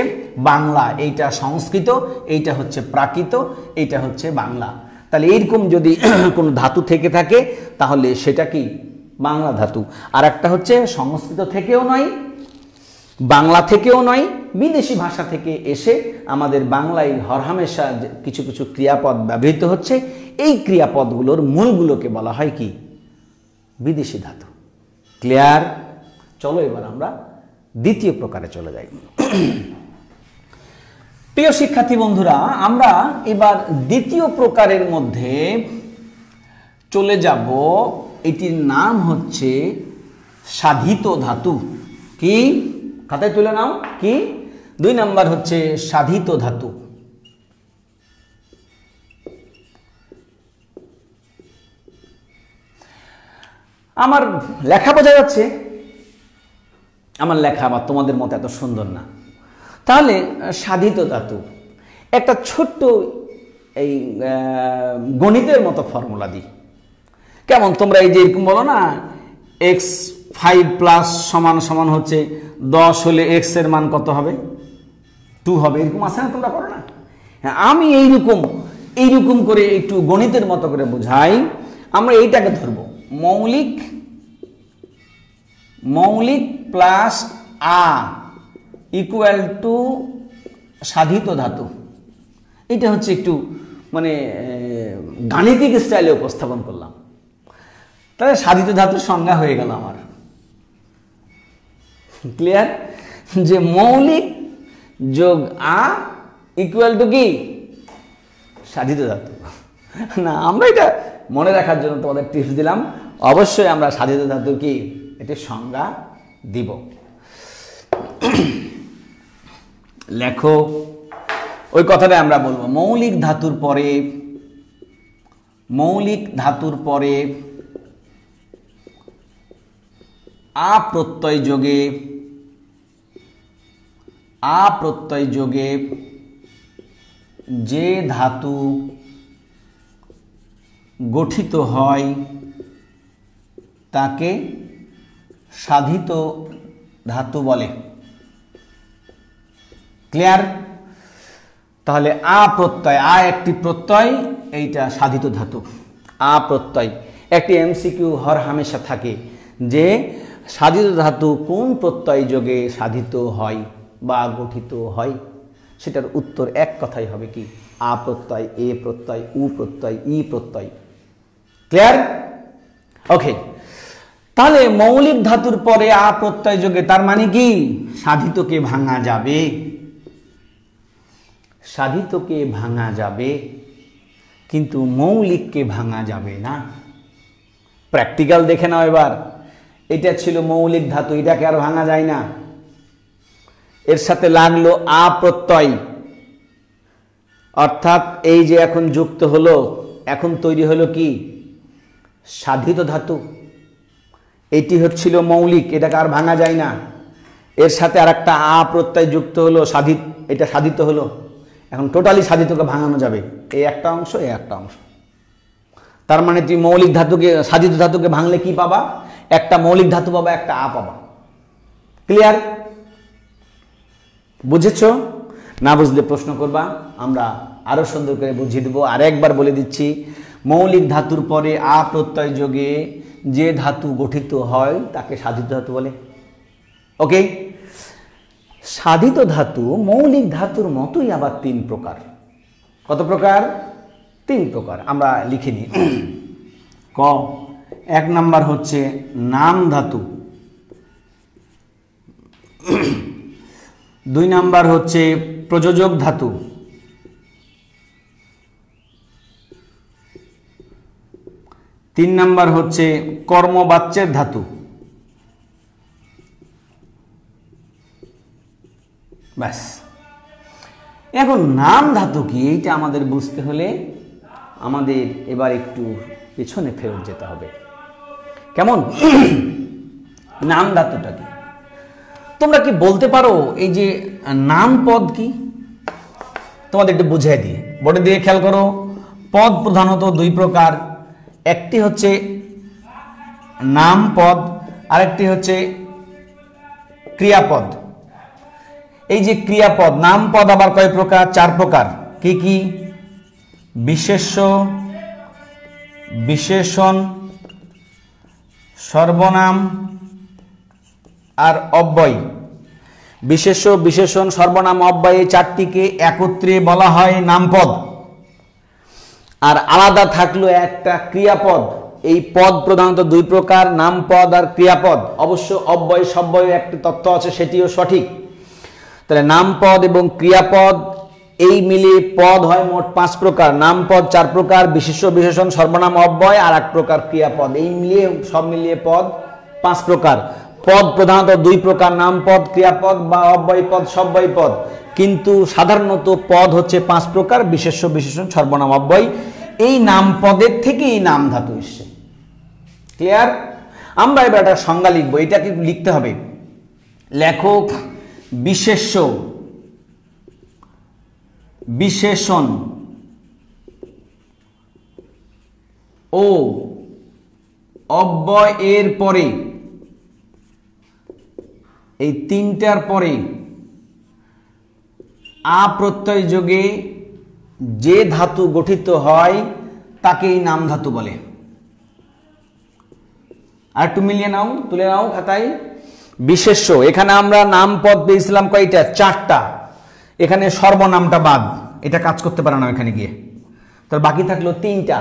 Speaker 1: বাংলা, এইটা সংস্কৃত, এইটা হচ্ছে প্রাকৃত, এইটা হচ্ছে বাংলা। তাহলে এইরকম যদি কোনো ধাতু থেকে থাকে তাহলে সেটা কি? বাংলা ধাতু। আর একটা হচ্ছে সংস্কৃত থেকেও নয়, বাংলা থেকেও নয়, বিদেশি ভাষা থেকে এসে আমাদের বাংলায় হরহামেশা কিছু কিছু ক্রিয়াপদ ব্যবহৃত হচ্ছে। এই ক্রিয়াপদগুলোর মূলগুলোকে বলা হয় কি? বিদেশি ধাতু। ক্লিয়ার? চলো এবার আমরা দ্বিতীয় প্রকারে চলে যাই। প্রিয় শিক্ষার্থী বন্ধুরা, আমরা এবার দ্বিতীয় প্রকারের মধ্যে চলে যাব। এটির নাম হচ্ছে সাধিত ধাতু। কি? খাতায় তুলে নাও। কি? 2 নাম্বার হচ্ছে সাধিত ধাতু। আমার লেখা বোঝা যাচ্ছে? আমার লেখা আবার তোমাদের মতো এত সুন্দর না। তাহলে সাধিত ধাতু একটা ছোট্ট এই গণিতের মতো ফর্মুলা দিই। কেমন? তোমরা এই যে এরকম বলো না, x5 সমান সমান হচ্ছে 10 হলে x এর মান কত হবে? 2 হবে। এরকম আছে না? তোমরা করো না? হ্যাঁ, আমি এইরকম করে একটু গণিতের মতো করে বোঝাই। আমরা এইটাকে ধরবো মৌলিক প্লাস আ ইকুয়াল টু সাধিত ধাতু। এটা হচ্ছে একটু মানে গাণিতিক স্টাইলে উপস্থাপন করলাম। তাহলে সাধিত ধাতুর সংজ্ঞা হয়ে গেল আমার। ক্লিয়ার? যে মৌলিক যোগ আ ইকুয়াল টু কি? সাধিত ধাতু। না, আমরা এটা মনে রাখার জন্য তোমাদের টিপস দিলাম। অবশ্যই আমরা সাধিত ধাতুর কি এটি সংজ্ঞা দিব। লেখো, ওই কথাটা আমরা বলবো। মৌলিক ধাতুর পরে আ প্রত্যয় যোগে যে ধাতু গঠিত হয় তাকে সাধিত ধাতু বলে। ক্লিয়ার? তাহলে আ প্রত্যয়, আ একটি প্রত্যয়, এইটা সাধিত ধাতু। আ প্রত্যয় একটি এমসিকিউ হর হামেশা থাকে যে সাধিত ধাতু কোন প্রত্যয় যোগে সাধিত হয় বা গঠিত হয়, সেটার উত্তর এক কথাই হবে কি? আ প্রত্যয়, এ প্রত্যয়, উ প্রত্যয়, ই প্রত্যয়। ক্লিয়ার? ওকে, তাহলে মৌলিক ধাতুর পরে আ প্রত্যয় যোগে, তার মানে কি সাধিতকে ভাঙা যাবে, সাধিতকে ভাঙা যাবে কিন্তু মৌলিককে ভাঙা যাবে না। প্র্যাকটিক্যাল দেখে নাও এবার। এটা ছিল মৌলিক ধাতু, এটাকে আর ভাঙা যায় না। এর সাথে লাগলো আ প্রত্যয়, অর্থাৎ এই যে এখন যুক্ত হলো, এখন তৈরি হলো কি? সাধিত ধাতু। এটি হচ্ছিল মৌলিক, এটাকে আর ভাঙা যায় না। এর সাথে আর একটা আ প্রত্যয় যুক্ত হলো, সাধিত, এটা সাধিত হলো। এখন টোটালি সাধিতকে ভাঙানো যাবে, এই একটা অংশ, এই একটা অংশ। তার মানে তুই মৌলিক ধাতুকে, সাধিত ধাতুকে ভাঙলে কি পাবা? একটা মৌলিক ধাতু পাবা, একটা আ পাবা। ক্লিয়ার? বুঝেছো? না বুঝলে প্রশ্ন করবা, আমরা আরো সুন্দর করে বুঝিয়ে দেবো। আর একবার বলে দিচ্ছি, মৌলিক ধাতুর পরে আ প্রত্যয় যোগে যে ধাতু গঠিত হয় তাকে সাধিত ধাতু বলে। ওকে, সাধিত ধাতু মৌলিক ধাতুর মতোই আবার তিন প্রকার। কত প্রকার? তিন প্রকার। আমরা লিখে নিই। ক, এক নাম্বার হচ্ছে নাম ধাতু, দুই নাম্বার হচ্ছে প্রযোজক ধাতু, তিন নাম্বার হচ্ছে কর্মবাচ্যের ধাতু। ব্যাস। এখন নাম ধাতু কি, এইটা আমাদের বুঝতে হলে আমাদের এবার একটু পেছনে ফেরত যেতে হবে। কেমন? নাম ধাতুটা কি তোমরা কি বলতে পারো? এই যে নাম পদ কি, তোমাদের একটু বুঝিয়ে দিই। বোর্ডে দিয়ে খেয়াল করো, পদ প্রধানত দুই প্রকার। একটি হচ্ছে নাম পদ, আরেকটি হচ্ছে ক্রিয়াপদ। এই যে ক্রিয়াপদ, নাম পদ আবার কয় প্রকার? চার প্রকার। কি কি? বিশেষ্য, বিশেষণ, সর্বনাম আর অব্যয়। বিশেষ্য, বিশেষণ, সর্বনাম, অব্যয়, এই চারটিকে একত্রে বলা হয় নামপদ। আর আলাদা থাকলো একটা ক্রিয়াপদ। এই পদ প্রধানত দুই প্রকার, নামপদ আর ক্রিয়াপদ। অবশ্য অব্যয় সব্যয় একটি তত্ত্ব আছে, সেটিও সঠিক। তাহলে নামপদ এবং ক্রিয়াপদ এই মিলিয়ে পদ হয় মোট পাঁচ প্রকার। নামপদ চার প্রকার, বিশেষ্য, বিশেষণ, সর্বনাম, অব্যয় আর এক প্রকার ক্রিয়াপদ। এই মিলিয়ে, সব মিলিয়ে পদ পাঁচ প্রকার। পদ প্রধানত দুই প্রকার, নামপদ, ক্রিয়াপদ বা অব্যয় পদ, সব্যয় পদ। কিন্তু সাধারণত পদ হচ্ছে পাঁচ প্রকার, বিশেষ্য, বিশেষণ, সর্বনাম, অব্যয়। এই নাম পদের থেকে এই নাম ধাতু এসছে। ক্লিয়ার? আমরা এবার একটা সংজ্ঞা লিখবো, এটাকে লিখতে হবে। লেখক বিশেষ্য, বিশেষণ ও অব্যয়ের পরে, এই তিনটার পরে আ প্রত্যয় যোগে যে ধাতু গঠিত হয় তাকেই নাম ধাতু বলে। আর একটু মিলিয়ে নাও, তুলে নাও খাতায়। বিশেষ্য, এখানে আমরা নাম পদ পেয়েছিলাম কয়টা? চারটা। এখানে সর্বনামটা বাদ, এটা কাজ করতে পারে না এখানে গিয়ে, তার বাকি থাকলো তিনটা।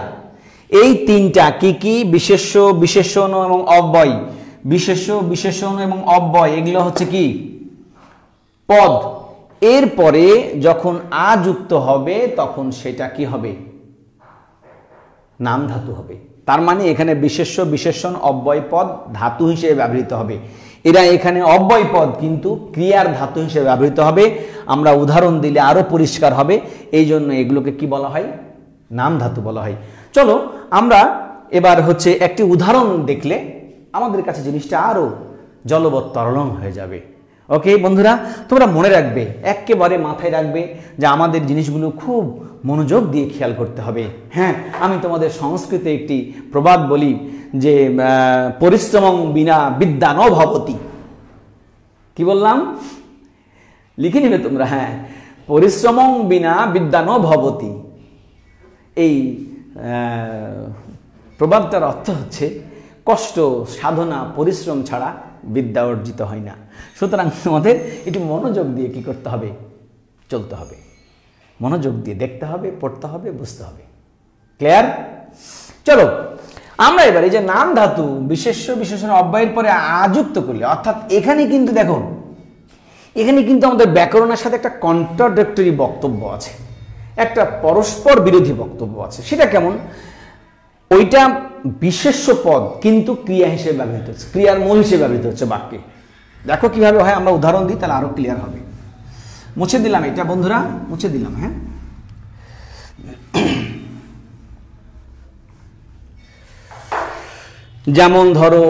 Speaker 1: এই তিনটা কি কি? বিশেষ্য, বিশেষণ এবং অব্যয়। বিশেষ্য, বিশেষণ এবং অব্যয় এগুলো হচ্ছে কি? পদ। এরপরে যখন আ যুক্ত হবে তখন সেটা কি হবে? নাম ধাতু হবে। তার মানে এখানে বিশেষ্য, বিশেষণ, অব্যয় পদ ধাতু হিসেবে ব্যবহৃত হবে। এরা এখানে অব্যয় পদ কিন্তু ক্রিয়ার ধাতু হিসেবে ব্যবহৃত হবে। আমরা উদাহরণ দিলে আরো পরিষ্কার হবে, এই জন্য এগুলোকে কি বলা হয়? নাম ধাতু বলা হয়। চলো আমরা এবার হচ্ছে একটি উদাহরণ দেখলে আমাদের কাছে জিনিসটা আরো জলবৎ তরলং হয়ে যাবে। ওকে বন্ধুরা, তোমরা মনে রাখবে, একেবারে মাথায় রাখবে যে আমাদের জিনিসগুলো খুব মনোযোগ দিয়ে খেয়াল করতে হবে। হ্যাঁ, আমি তোমাদের সংস্কৃতে একটি প্রবাদ বলি যে পরিশ্রমং বিনা বিদ্যা ন ভবতি। কি বললাম? লিখে নিবে তোমরা। হ্যাঁ, পরিশ্রমং বিনা বিদ্যা ন ভবতি। এই প্রবাদটার অর্থ হচ্ছে কষ্ট, সাধনা, পরিশ্রম ছাড়া বিদ্যা অর্জিত হয় না। সুতরাং আমাদের একটু মনোযোগ দিয়ে কি করতে হবে? চলতে হবে। মনোযোগ দিয়ে দেখতে হবে, পড়তে হবে, বুঝতে হবে। ক্লিয়ার? চলো আমরা এবার এই যে নাম ধাতু বিশেষ্য বিশেষণ অব্যয়ের পরে আযুক্ত করলে, অর্থাৎ এখানে কিন্তু দেখো, এখানে কিন্তু আমাদের ব্যাকরণের সাথে একটা কন্ট্রাডিক্টরি বক্তব্য আছে, একটা পরস্পর বিরোধী বক্তব্য আছে। সেটা কেমন? ওইটা বিশেষ্য পদ কিন্তু ক্রিয়া হিসেবে ব্যবহৃত হচ্ছে, ক্রিয়ার মূল হিসেবে ব্যবহৃত হচ্ছে বাক্যে। দেখো কিভাবে হয়, আমরা উদাহরণ দিই, তাহলে আরো ক্লিয়ার হবে। মুছে দিলাম এটা বন্ধুরা, মুছে দিলাম। হ্যাঁ, যেমন ধরো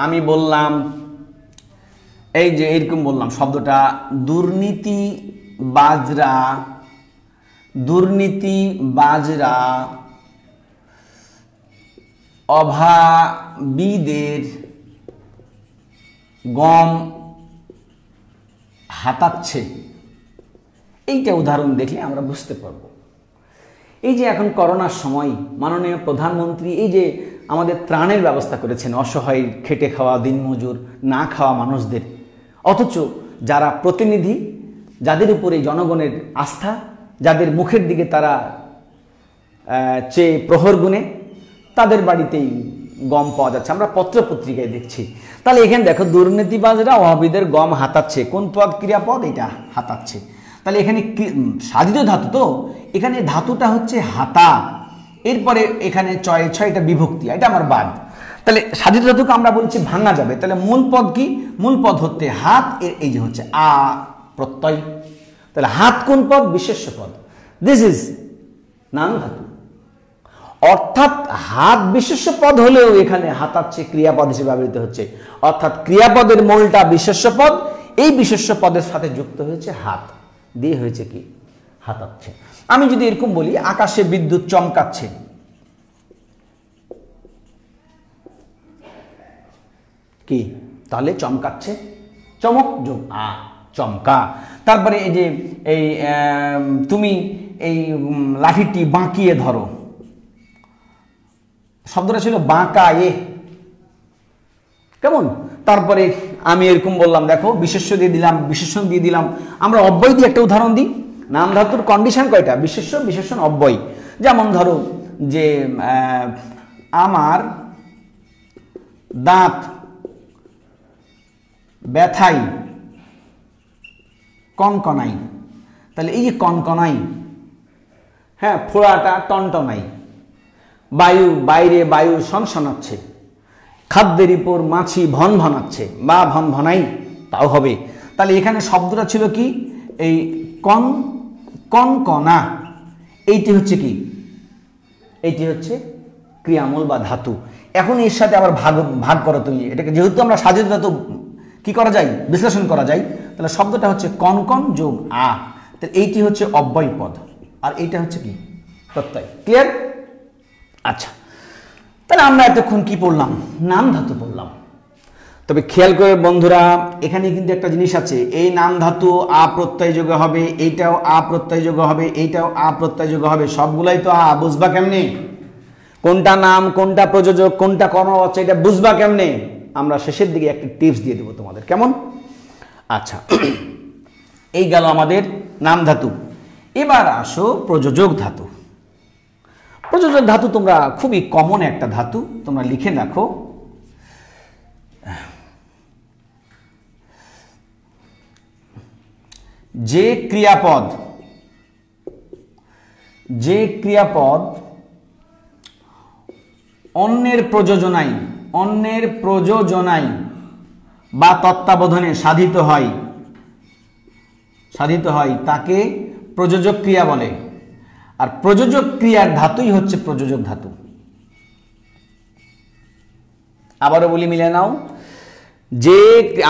Speaker 1: আমি বললাম, এই যে এরকম বললাম শব্দটা দুর্নীতি বাজরা, দুর্নীতি বাজরা অভাবীদের গম হাতাচ্ছে। এইটা উদাহরণ দেখলে আমরা বুঝতে পারবো। এই যে এখন করোনার সময় মাননীয় প্রধানমন্ত্রী এই যে আমাদের ত্রাণের ব্যবস্থা করেছেন অসহায়, খেটে খাওয়া দিনমজুর, না খাওয়া মানুষদের, অথচ যারা প্রতিনিধি, যাদের উপরে জনগণের আস্থা, যাদের মুখের দিকে তারা চেয়ে প্রহর গুনে, তাদের বাড়িতেই গম পাওয়া যাচ্ছে, আমরা পত্রপত্রিকায় দেখছি। তাহলে এখানে দেখো দুর্নীতিবাজরা অভাবীদের গম হাতাচ্ছে, কোন পদ? ক্রিয়াপদ, এটা হাতাচ্ছে। তাহলে এখানে সাধিত ধাতু, তো এখানে ধাতুটা হচ্ছে হাতা, এরপরে এখানে চয় ছয়, এটা বিভক্তি, এটা আমার বাদ। তাহলে সাধিত ধাতুকে আমরা বলছি ভাঙা যাবে। তাহলে মূল পদ কি? মূল পদ হচ্ছে হাত, এর এই যে হচ্ছে আ প্রত্যয়। তাহলে হাত কোন পদ? বিশেষ্য পদ। দিস ইজ নাম ধাতু। অর্থাৎ হাত বিশেষ্য পদ হলেও এখানে হাতাচ্ছে ক্রিয়াপদ হিসেবে ব্যবহৃত হচ্ছে। অর্থাৎ ক্রিয়াপদের মূলটা বিশেষ্য পদ, এই বিশেষ্য পদের সাথে যুক্ত হয়েছে হাত, দিয়ে হয়েছে কি? হাতাচ্ছে। আমি যদি এরকম বলি আকাশে বিদ্যুৎ চমকাচ্ছে, কি? তাহলে চমকাচ্ছে, চমক যোগ আ, চমকা। তারপরে এই যে এই তুমি এই লাঠিটি বাঁকিয়ে ধরো, শব্দটা ছিল বাঁকায়ে, কেমন? তারপরে আমি এরকম বললাম, দেখো বিশেষ্য দিয়ে দিলাম, বিশেষণ দিয়ে দিলাম। আমরা অব্যয় দিয়ে একটা উদাহরণ দিই। নাম ধাতুর কন্ডিশন কয়টা? বিশেষ্য, বিশেষণ, অব্যয়। যেমন ধরো যে আমার দাঁত ব্যথাই কনকনাই। তাহলে এই যে কনকনাই, হ্যাঁ, ফোড়াটা টনটনাই, বায়ু বাইরে বায়ু সনসনাচ্ছে, খাদ্যের উপর মাছি ভন ভনাচ্ছে বা ভন ভনাই, তাও হবে। তাহলে এখানে শব্দটা ছিল কি? এই কন কনকনা। এইটি হচ্ছে কি? এইটি হচ্ছে ক্রিয়ামূল বা ধাতু। এখন এর সাথে আবার ভাগ করো তুমি এটাকে, যেহেতু আমরা সাধিত ধাতু কি করা যায়? বিশ্লেষণ করা যায়। তাহলে শব্দটা হচ্ছে কনকন যোগ আ, তাহলে এইটি হচ্ছে অব্যয় পদ, আর এইটা হচ্ছে কি? প্রত্যয়। ক্লিয়ার? আচ্ছা, তাহলে আমরা এতক্ষণ কি পড়লাম? নাম ধাতু পড়লাম। তবে খেয়াল করে বন্ধুরা, এখানে কিন্তু একটা জিনিস আছে, এই নাম ধাতু আ প্রত্যয় যোগ হবে, এইটাও আ প্রত্যয় যোগ হবে, এইটাও আ প্রত্যয় যোগ হবে, সবগুলাই তো আ। বুঝবা কেমনে কোনটা নাম, কোনটা প্রযোজক, কোনটা কর্মবাচ্য, এটা বুঝবা কেমনে? আমরা শেষের দিকে একটা টিপস দিয়ে দেবো তোমাদের, কেমন? আচ্ছা, এই গেল আমাদের নাম ধাতু। এবার আসো প্রযোজক ধাতু। প্রযোজক ধাতু তোমরা খুবই কমন একটা ধাতু, তোমরা লিখে রাখো। যে ক্রিয়াপদ অন্যের প্রযোজনায় বা তত্ত্বাবধানে সাধিত হয় তাকে প্রযোজক ক্রিয়া বলে। আর প্রযোজক ক্রিয়ার ধাতুই হচ্ছে প্রযোজক ধাতু। আবারও বলি, মিলে নাও। যে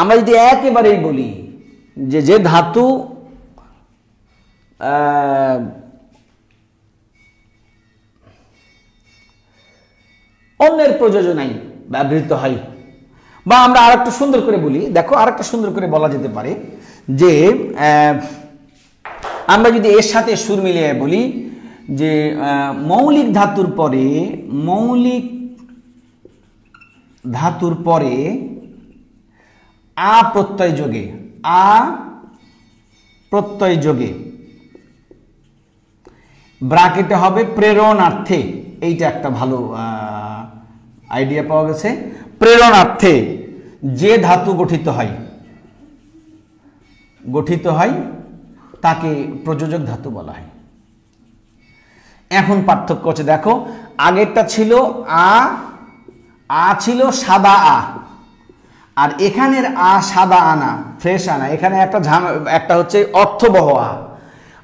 Speaker 1: আমরা যদি একেবারেই বলি যে ধাতু অন্যের প্রযোজনায় ব্যবহৃত হয়, বা আমরা আরেকটু সুন্দর করে বলি, দেখো আরেকটা সুন্দর করে বলা যেতে পারে যে আমরা যদি এর সাথে সুর মিলিয়ে বলি যে মৌলিক ধাতুর পরে আ প্রত্যয় যোগে ব্র্যাকেটে হবে প্রেরণার্থে। এইটা একটা ভালো আইডিয়া পাওয়া গেছে। প্রেরণার্থে যে ধাতু গঠিত হয় তাকে প্রযোজক ধাতু বলা হয়। এখন পার্থক্য হচ্ছে, দেখো আগেরটা ছিল আ ছিল সাদা আ, আর এখানের আ সাদা আনা, ফ্রেশ আনা। এখানে একটা হচ্ছে অর্থবহ আ,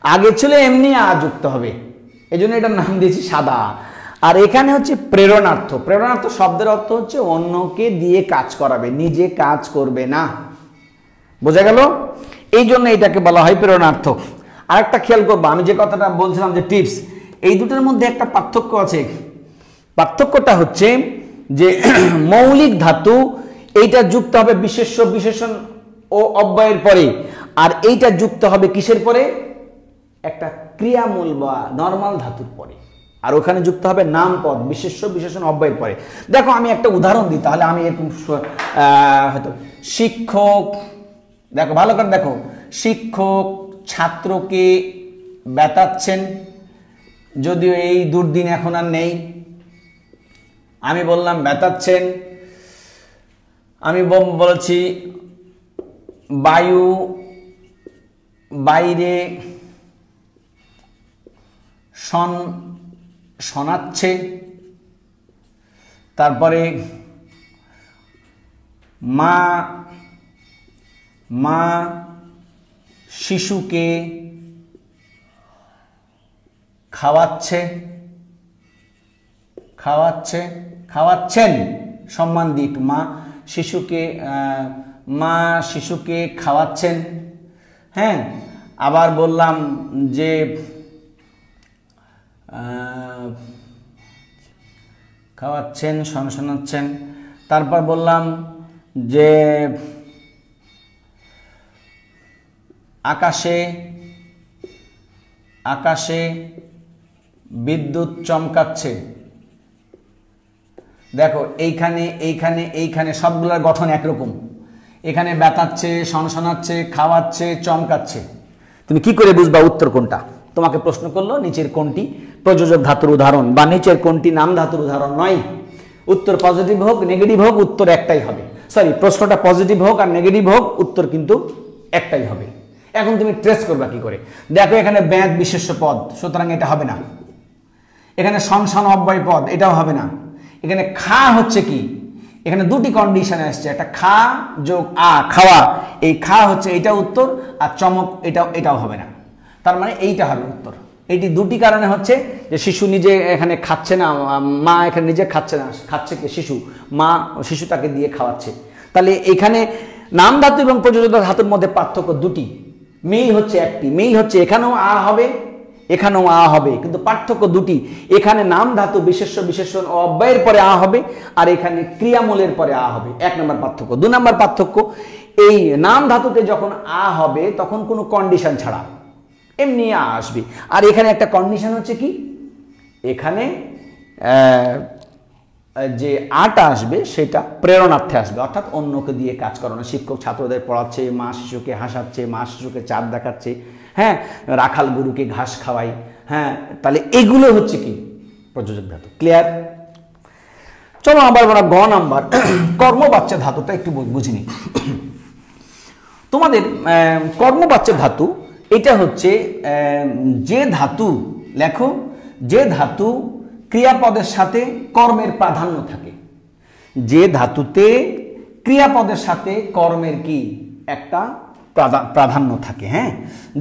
Speaker 1: আগে ছিল এমনি আ যুক্ত হবে, এই জন্য এটার নাম দিয়েছি সাদা আ। আর এখানে হচ্ছে প্রেরণার্থ শব্দের অর্থ হচ্ছে অন্যকে দিয়ে কাজ করাবে, নিজে কাজ করবে না। বোঝা গেল? এই জন্য এটাকে বলা হয় প্রেরণার্থ। আরেকটা খেয়াল করবো, আমি যে কথাটা বলছিলাম যে টিপস, এই দুটোর মধ্যে একটা পার্থক্য আছে। পার্থক্যটা হচ্ছে যে মৌলিক ধাতু এইটা যুক্ত হবে বিশেষ্য, বিশেষণ ও অব্যয়ের পরে, আর এইটা যুক্ত হবে কিসের পরে? একটা ক্রিয়ামূল বা নরমাল ধাতুর পরে। আর ওখানে যুক্ত হবে নামপদ, বিশেষ্য, বিশেষণ, অব্যয়ের পরে। দেখো আমি একটা উদাহরণ দিই, তাহলে আমি এরকম হয়তো শিক্ষক, দেখো ভালো করে দেখো, শিক্ষক ছাত্রকে ব্যথাচ্ছেন, যদিও এই দুর্দিন এখন আর নেই। আমি বললাম ব্যথাচ্ছেন। আমি বলছি বায়ু বাইরে শোনাচ্ছে। তারপরে মা শিশুকে খাওয়াচ্ছেন, সম্মান দিক, মা শিশুকে খাওয়াচ্ছেন। হ্যাঁ, আবার বললাম যে খাওয়াচ্ছেন, শোনাচ্ছেন। তারপর বললাম যে আকাশে বিদ্যুৎ চমকাচ্ছে। দেখো এইখানে সবগুলোর গঠন একরকম। এখানে ব্যথাচ্ছে, শোনাচ্ছে, খাওয়াচ্ছে, চমকাচ্ছে। তুমি কি করে বুঝবা উত্তর কোনটা? তোমাকে প্রশ্ন করলো নিচের কোনটি প্রযোজক ধাতুর উদাহরণ, বা নিচের কোনটি নাম ধাতুর উদাহরণ নয়। উত্তর পজিটিভ হোক নেগেটিভ হোক, উত্তর একটাই হবে। সরি, প্রশ্নটা পজিটিভ হোক আর নেগেটিভ হোক, উত্তর কিন্তু একটাই হবে। এখন তুমি ট্রেস করবা কি করে? দেখো এখানে ব্যাদ বিশেষ্য পদ, সুতরাং এটা হবে না। এখানে শন অব্যয় পদ, এটাও হবে না। এখানে খা হচ্ছে কি? এখানে দুটি কন্ডিশনে আসছে, একটা খা যোগ আ, খাওয়া। এই খা হচ্ছে এটা উত্তর, আর চমক এটাও হবে না। তার মানে এইটা হবে উত্তর। এইটি দুটি কারণে হচ্ছে যে শিশু নিজে এখানে খাচ্ছে না, মা এখানে নিজে খাচ্ছে না, খাচ্ছে কে? শিশু। শিশু তাকে দিয়ে খাওয়াচ্ছে। তাহলে এখানে নাম ধাতু এবং প্রযোজক ধাতুর মধ্যে পার্থক্য দুটি, মিল হচ্ছে একটি। মিল হচ্ছে এখানেও আ হবে, এখানেও আ হবে, কিন্তু পার্থক্য দুটি। এখানে নাম ধাতু বিশেষ্য, বিশেষণ ও অব্যয়ের পরে আ হবে, আর এখানে ক্রিয়ামূলের পরে আ হবে। 1 নম্বর পার্থক্য। 2 নম্বর পার্থক্য, এই নাম ধাতুতে যখন আ হবে তখন কোনো কন্ডিশন ছাড়া এমনি আ আসবে। আর এখানে একটা কন্ডিশন হচ্ছে কি? এখানে যে আটা আসবে সেটা প্রেরণার্থে আসবে, অর্থাৎ অন্যকে দিয়ে কাজ করানো। শিক্ষক ছাত্রদের পড়াচ্ছে, মা শিশুকে হাসাচ্ছে, মা শিশুকে চাঁদ দেখাচ্ছে, হ্যাঁ, রাখাল গরুকে ঘাস খাওয়াই। হ্যাঁ, তাহলে এগুলো হচ্ছে কি? প্রযোজক ধাতু। ক্লিয়ার? চলো আবার আমরা গ নাম্বার কর্মবাচ্য ধাতুটা একটু বুঝিনি। তোমাদের কর্মবাচ্য ধাতু এটা হচ্ছে যে ধাতু, লেখো, যে ধাতু ক্রিয়াপদের সাথে কর্মের প্রাধান্য থাকে। যে ধাতুতে ক্রিয়াপদের সাথে কর্মের কি একটা প্রাধান্য থাকে। হ্যাঁ,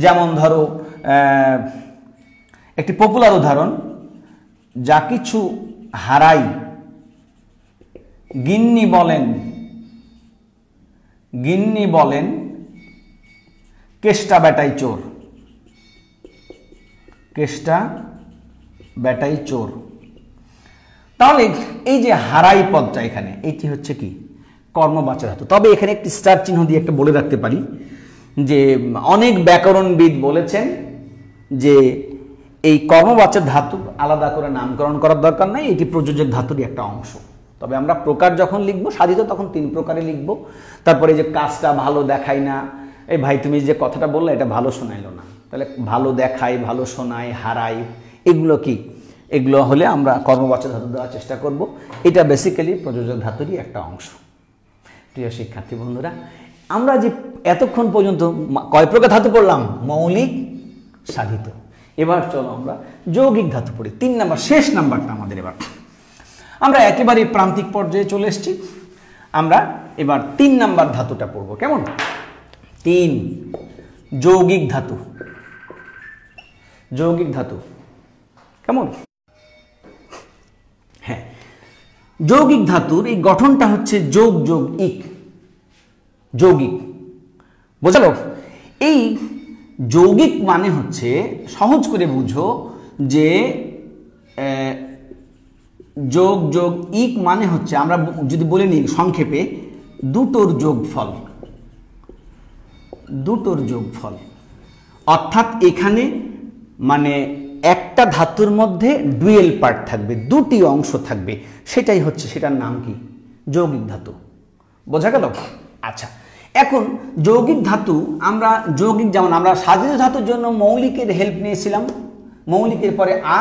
Speaker 1: যেমন ধরো একটি পপুলার উদাহরণ, যা কিছু হারাই গিন্নি বলেন গিন্নি বলেন কেষ্টা বেটাই চোর, কেষ্টা বেটাই চোর। তাহলে এই যে হারাই পদটা এখানে, এটি হচ্ছে কি কর্মবাচক ধাতু। তবে এখানে একটি স্টার চিহ্ন দিয়ে একটা বলে রাখতে পারি যে অনেক ব্যাকরণবিদ বলেছেন যে এই কর্মবাচক ধাতু আলাদা করে নামকরণ করার দরকার নাই, এটি প্রযোজক ধাতুরই একটা অংশ। তবে আমরা প্রকার যখন লিখবো সাধিত তখন 3 প্রকারে লিখব। তারপরে যে কাজটা ভালো দেখায় না, এই ভাই তুমি যে কথাটা বললে এটা ভালো শোনাইলো না, তাহলে ভালো দেখায়, ভালো শোনায়, হারাই, এগুলো কি, এগুলো হলে আমরা কর্মবাচক ধাতু দেওয়ার চেষ্টা করব। এটা বেসিক্যালি প্রযোজক ধাতুরই একটা অংশ। প্রিয় শিক্ষার্থী বন্ধুরা, আমরা যে এতক্ষণ পর্যন্ত কয় প্রকার ধাতু পড়লাম? মৌলিক, সাধিত। এবার চলো আমরা যৌগিক ধাতু পড়ি। 3 নাম্বার, শেষ নাম্বারটা আমাদের। এবার আমরা একেবারে প্রান্তিক পর্যায়ে চলে এসেছি। আমরা এবার 3 নাম্বার ধাতুটা পড়ব। কেমন? 3 যৌগিক ধাতু। যৌগিক ধাতু কেমন? হ্যাঁ, যৌগিক ধাতুর এই গঠনটা হচ্ছে যোগ যোগ ইক, যৌগিক। বোঝালো? এই যৌগিক মানে হচ্ছে, সহজ করে বুঝো যে যোগ যোগ ইক মানে হচ্ছে, আমরা যদি বলে নিই সংক্ষেপে, দুটোর যোগফল। দুটোর যোগফল অর্থাৎ এখানে মানে একটা ধাতুর মধ্যে ডুয়েল পার্ট থাকবে, দুটি অংশ থাকবে, সেটাই হচ্ছে, সেটার নাম কি? যৌগিক ধাতু। বোঝা গেল? আচ্ছা, এখন যৌগিক ধাতু আমরা যৌগিক, যেমন আমরা সাধিত ধাতুর জন্য মৌলিকের হেল্প নিয়েছিলাম, মৌলিকের পরে আ।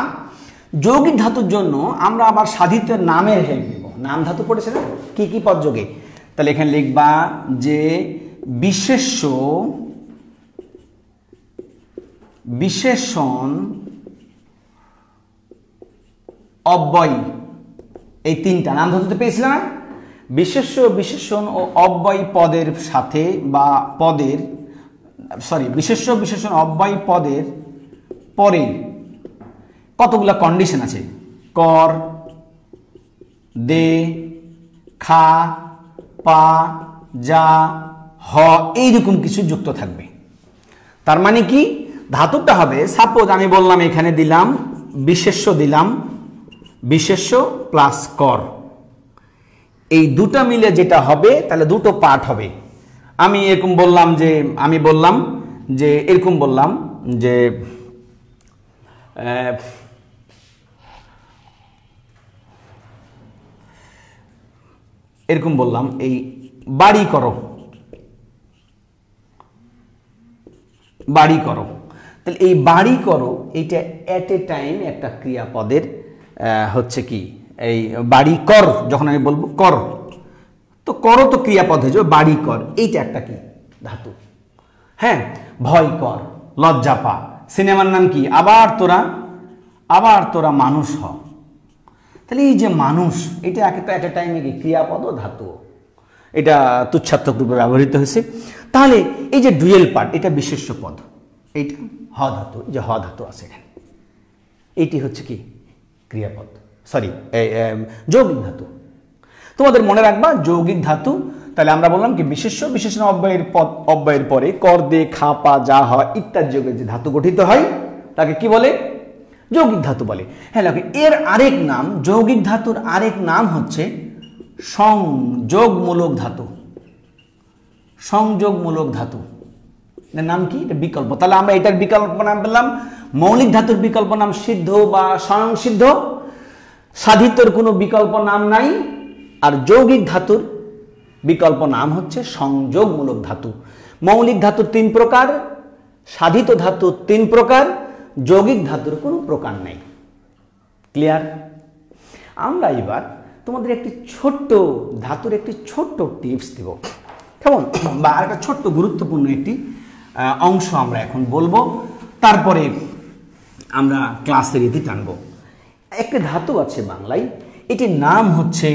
Speaker 1: যৌগিক ধাতুর জন্য আমরা আবার সাধিতের নামের হেল্প নেব। নাম ধাতু পড়েছিলাম কি কি পদযোগে, তাহলে এখানে লিখবা যে বিশেষ্য, বিশেষণ, অব্যয়, এই 3টা নাম ধাতুতে পেয়েছিলাম না? বিশেষ্য, বিশেষণ ও অব্যয় পদের সাথে বা পদের, বিশেষ্য, বিশেষণ, অব্যয় পদের পরে কতগুলা কন্ডিশন আছে? কর, দে, খা, পা, যা, হ, এইরকম কিছু যুক্ত থাকবে। তার মানে কি ধাতুটা হবে, সাপোজ আমি বললাম এখানে দিলাম বিশেষ্য, দিলাম বিশেষ্য প্লাস কর, এই দুটো মিলে যেটা হবে তাহলে দুটো পার্ট হবে। আমি এরকম বললাম যে, আমি বললাম যে এরকম বললাম যে এরকম বললাম এই বাড়ি করো, বাড়ি করো। তাহলে এই বাড়ি করো এইটা এট এ টাইম একটা ক্রিয়াপদের হচ্ছে কি, এই বাড়ি কর যখন আমি বলবো কর, তো করো তো ক্রিয়াপদ হয়ে যাবে, বাড়ি কর এইটা একটা কি ধাতু। হ্যাঁ, ভয় কর, লজ্জা পা, সিনেমার নাম কি আবার তোরা, আবার তোরা মানুষ হ। তাহলে এই যে মানুষ, এটা একটা এট এ টাইমে কি ক্রিয়াপদ ও ধাতু, এটা তুচ্ছাত্মক রূপে ব্যবহৃত হয়েছে। তাহলে এই যে ডুয়েল পার্ট, এটা বিশেষ্য পদ, এইটা হ ধাতু, যে হ ধাতু আছে এখানে, এইটি হচ্ছে কি ক্রিয়াপদ, যৌগিক ধাতু। তোমাদের মনে রাখবা যৌগিক ধাতু, তাহলে আমরা বললাম কি বিশেষ্য, বিশেষণ, অব্যয়ের পদ, অব্যয়ের পরে কর, দে, খা, পা, যা, হ ইত্যাদি যোগে যে ধাতু গঠিত হয় তাকে কি বলে? যৌগিক ধাতু বলে। হ্যাঁ, এর আরেক নাম, যৌগিক ধাতুর আরেক নাম হচ্ছে সংযোগমূলক ধাতু। সংযোগমূলক ধাতু এর নাম কি? এটা বিকল্প। তাহলে আমরা এটার বিকল্প নাম পেলাম, মৌলিক ধাতুর বিকল্প নাম সিদ্ধ বা স্বয়ংসিদ্ধ, সাধিতর কোনো বিকল্প নাম নাই, আর যৌগিক ধাতুর বিকল্প নাম হচ্ছে সংযোগমূলক ধাতু। মৌলিক ধাতু 3 প্রকার, সাধিত ধাতু 3 প্রকার, যৌগিক ধাতুর কোনো প্রকার নাই। ক্লিয়ার? আমরা এবার তোমাদের একটি ছোট্ট ধাতুর একটি ছোট্ট টিপস দেব, কেমন? বা আর একটা ছোট্ট গুরুত্বপূর্ণ একটি অংশ আমরা এখন বলবো, তারপরে আমরা ক্লাসের ইতি টানব। একটা ধাতু আছে বাংলায়, এটির নাম হচ্ছে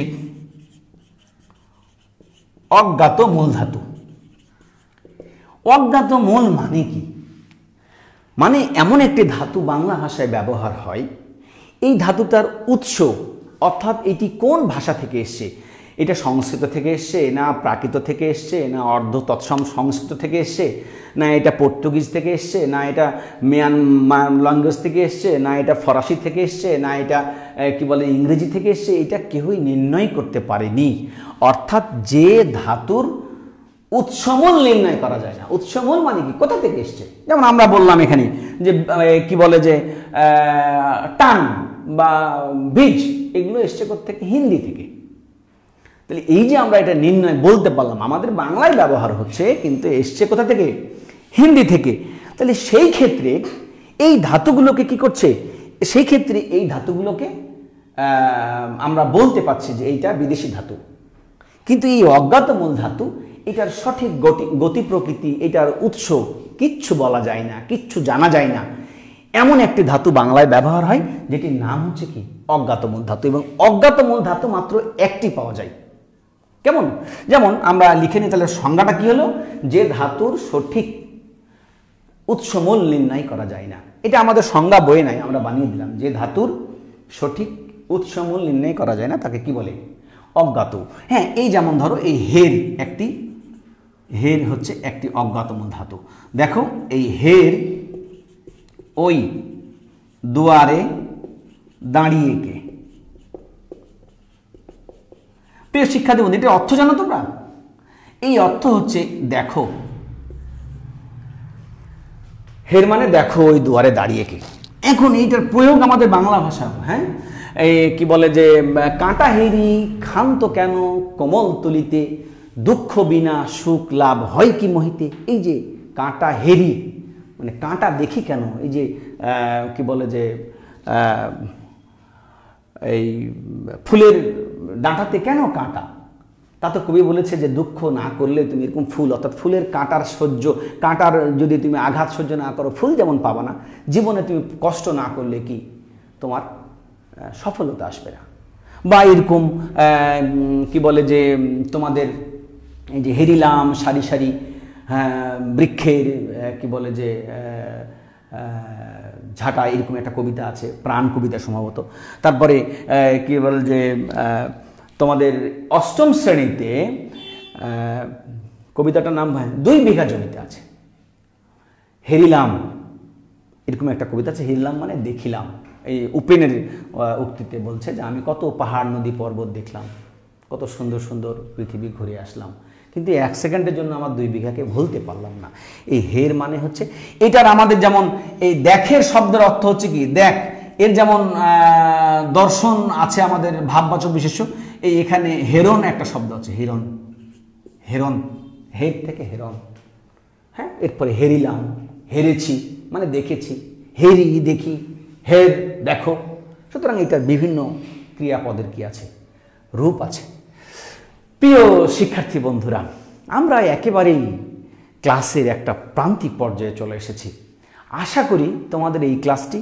Speaker 1: অজ্ঞাত মূল ধাতু। অজ্ঞাত মূল মানে কি? মানে এমন একটি ধাতু বাংলা ভাষায় ব্যবহার হয়, এই ধাতুটার উৎস অর্থাৎ এটি কোন ভাষা থেকে এসছে এটা সংস্কৃত থেকে এসছে, না প্রাকৃত থেকে এসছে, না অর্ধ তৎসম সংস্কৃত থেকে এসছে, না এটা পর্তুগিজ থেকে এসছে, না এটা মিয়ানমার ল্যাঙ্গুয়েজ থেকে এসছে, না এটা ফরাসি থেকে এসছে, না এটা কি বলে ইংরেজি থেকে এসছে, এটা কেউই নির্ণয় করতে পারেনি। অর্থাৎ যে ধাতুর উৎসমূল নির্ণয় করা যায় না। উৎসমূল মানে কি, কোথা থেকে এসছে? যেমন আমরা বললাম এখানে যে কি বলে যে টান বা বীজ, এগুলো এসছে কোত্থেকে? হিন্দি থেকে। তাহলে এই যে আমরা এটা নির্ণয় বলতে পারলাম, আমাদের বাংলায় ব্যবহার হচ্ছে কিন্তু এসছে কোথা থেকে? হিন্দি থেকে। তাহলে সেই ক্ষেত্রে এই ধাতুগুলোকে কি করছে? সেই ক্ষেত্রে এই ধাতুগুলোকে আমরা বলতে পারছি যে এইটা বিদেশি ধাতু। কিন্তু এই অজ্ঞাত মূল ধাতু, এটার সঠিক গতি প্রকৃতি, এটার উৎস কিচ্ছু বলা যায় না, কিচ্ছু জানা যায় না। এমন একটি ধাতু বাংলায় ব্যবহার হয় যেটির নাম হচ্ছে কি? অজ্ঞাত মূল ধাতু। এবং অজ্ঞাত মূল ধাতু মাত্র একটি পাওয়া যায়। কেমন? যেমন আমরা লিখে নিই, তাহলে সংজ্ঞাটা কি হলো? যে ধাতুর সঠিক উৎসমূল নির্ণয় করা যায় না। এটা আমাদের সংজ্ঞা বইয়ে নাই, আমরা বানিয়ে দিলাম। যে ধাতুর সঠিক উৎসমূল নির্ণয় করা যায় না তাকে কি বলে? অজ্ঞাত। হ্যাঁ, এই যেমন ধরো এই হের হচ্ছে একটি অজ্ঞাতমূল ধাতু। দেখো এই হের ওই দুয়ারে দাঁড়িয়ে কে। প্রিয় শিক্ষার্থী বন্ধু, এটার অর্থ জানো তোমরা? এই অর্থ হচ্ছে দেখো, হের মানে দেখো ওই দুয়ারে দাঁড়িয়ে কে। এখন এইটার প্রয়োগ আমাদের বাংলা ভাষা, হ্যাঁ, এই কি বলে যে কাঁটা হেরি ক্ষান্ত কেন কোমল তুলিতে, দুঃখ বিনা সুখ লাভ হয় কি মোহিতে। এই যে কাঁটা হেরি মানে কাঁটা দেখি কেন, এই যে কি বলে যে এই ফুলের ডাঁটাতে কেন কাঁটা, তা তো কবি বলেছে যে দুঃখ না করলে তুমি এরকম ফুল, অর্থাৎ ফুলের কাঁটার যদি তুমি আঘাত সহ্য না করো, ফুল যেমন পাবা না, জীবনে তুমি কষ্ট না করলে কি তোমার সফলতা আসবে না। বা এরকম কি বলে যে তোমাদের এই যে হেরিলাম সারি সারি বৃক্ষের কি বলে যে ঝাঁটা, এরকম একটা কবিতা আছে, প্রাণ কবিতা সম্ভবত। তারপরে কি বলে যে তোমাদের অষ্টম শ্রেণীতে কবিতাটার নাম 2 বিঘা জমিতে আছে, হেরিলাম, এরকম একটা কবিতা আছে। হেরিলাম মানে দেখিলাম। এই উপেনের উক্তিতে বলছে যে আমি কত পাহাড় নদী পর্বত দেখলাম, কত সুন্দর সুন্দর পৃথিবী ঘুরে আসলাম, কিন্তু 1 সেকেন্ডের জন্য আমার 2 বিঘাকে ভুলতে পারলাম না। এই হের মানে হচ্ছে এটার আমাদের যেমন এই দেখের শব্দের অর্থ হচ্ছে কি দেখ, এর যেমন দর্শন আছে আমাদের ভাববাচক বিশেষ্য। এই এখানে হেরন একটা শব্দ আছে, হেরন, হেরন, হের থেকে হেরন। হ্যাঁ, এরপরে হেরিলাম, হেরেছি মানে দেখেছি, হেরি দেখি, হের দেখো। সুতরাং এটার বিভিন্ন ক্রিয়াপদের কি আছে, রূপ আছে। প্রিয় শিক্ষার্থী বন্ধুরা, আমরা একেবারেই ক্লাসের একটা প্রান্তিক পর্যায়ে চলে এসেছি। আশা করি তোমাদের এই ক্লাসটি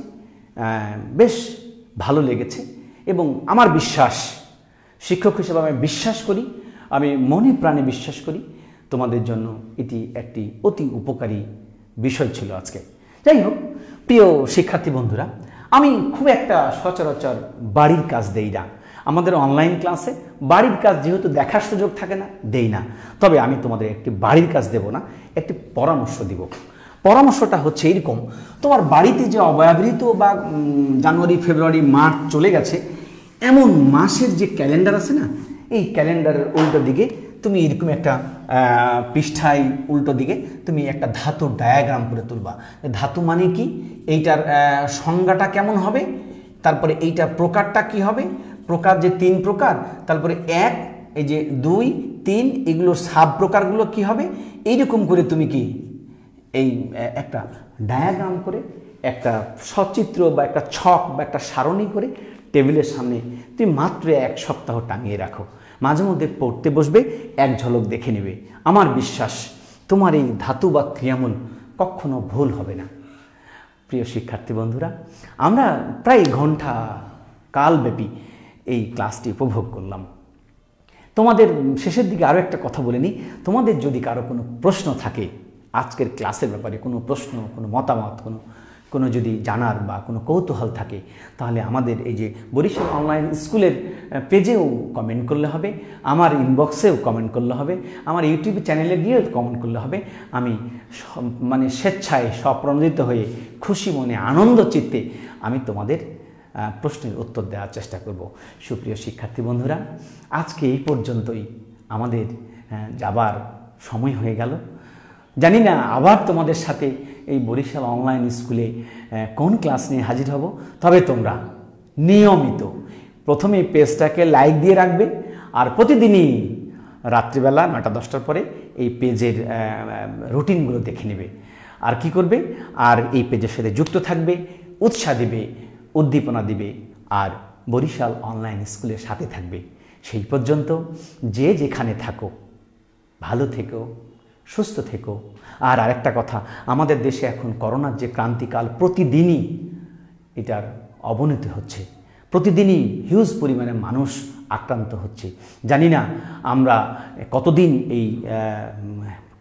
Speaker 1: বেশ ভালো লেগেছে এবং আমার বিশ্বাস, শিক্ষক হিসেবে আমি বিশ্বাস করি, আমি মনে প্রাণে বিশ্বাস করি তোমাদের জন্য এটি একটি অতি উপকারী বিষয় ছিল আজকে। যাই হোক প্রিয় শিক্ষার্থী বন্ধুরা, আমি খুব একটা সচরাচর বাড়ির কাজ দেই না। আমাদের অনলাইন ক্লাসে বাড়ির কাজ যেহেতু দেখার সুযোগ থাকে না, দেই না। তবে আমি তোমাদের একটি বাড়ির কাজ দেব না, একটি পরামর্শ দিব। পরামর্শটা হচ্ছে এরকম, তোমার বাড়িতে যে অব্যবহৃত বা জানুয়ারি ফেব্রুয়ারি মার্চ চলে গেছে এমন মাসের যে ক্যালেন্ডার আছে না, এই ক্যালেন্ডারের উল্টো দিকে তুমি এরকম একটা পৃষ্ঠায় উল্টো দিকে তুমি একটা ধাতুর ডায়াগ্রাম করে তুলবা। ধাতু মানে কি, এইটার সংজ্ঞাটা কেমন হবে, তারপরে এইটার প্রকারটা কি হবে, প্রকার যে 3 প্রকার, তারপরে 1, এই যে 2, 3, এগুলোর সাব প্রকারগুলো কি হবে, এইরকম করে তুমি কি এই একটা ডায়াগ্রাম করে একটা সচিত্র বা একটা ছক বা একটা সারণী করে টেবিলের সামনে তুমি মাত্র 1 সপ্তাহ টাঙিয়ে রাখো। মাঝে মধ্যে পড়তে বসবে, এক ঝলক দেখে নেবে। আমার বিশ্বাস তোমার এই ধাতু বা ক্রিয়ামূল কখনো ভুল হবে না। প্রিয় শিক্ষার্থী বন্ধুরা, আমরা প্রায় ঘন্টা কালব্যাপী এই ক্লাসটি উপভোগ করলাম। তোমাদের শেষের দিকে আরও একটা কথা বলে নিই, তোমাদের যদি কারো কোনো প্রশ্ন থাকে আজকের ক্লাসের ব্যাপারে, কোনো প্রশ্ন, কোনো মতামত, কোনো কোনো যদি জানার বা কোনো কৌতূহল থাকে তাহলে আমাদের এই যে বরিশাল অনলাইন স্কুলের পেজেও কমেন্ট করলে হবে, আমার ইনবক্সেও কমেন্ট করলে হবে, আমার ইউটিউব চ্যানেলে গিয়েও কমেন্ট করলে হবে। আমি মানে স্বেচ্ছায় স্বপ্রণোদিত হয়ে খুশি মনে আনন্দ চিত্তে আমি তোমাদের প্রশ্নের উত্তর দেওয়ার চেষ্টা করব। সুপ্রিয় শিক্ষার্থী বন্ধুরা, আজকে এই পর্যন্তই, আমাদের যাবার সময় হয়ে গেল। জানি না আবার তোমাদের সাথে এই বরিশাল অনলাইন স্কুলে কোন ক্লাস নিয়ে হাজির হব, তবে তোমরা নিয়মিত প্রথমে পেজটাকে লাইক দিয়ে রাখবে আর প্রতিদিনই রাত্রিবেলা 9টা-10টার পরে এই পেজের রুটিনগুলো দেখে নেবে। আর কি করবে, আর এই পেজের সাথে যুক্ত থাকবে, উৎসাহ দিবে, উদ্দীপনা দিবে আর বরিশাল অনলাইন স্কুলের সাথে থাকবে। সেই পর্যন্ত যে যেখানে থাকো ভালো থেকো, সুস্থ থেকো। আর আরেকটা কথা, আমাদের দেশে এখন করোনার যে ক্রান্তিকাল, প্রতিদিনই এটার অবনতি হচ্ছে, প্রতিদিনই হিউজ পরিমাণে মানুষ আক্রান্ত হচ্ছে। জানি না আমরা কতদিন এই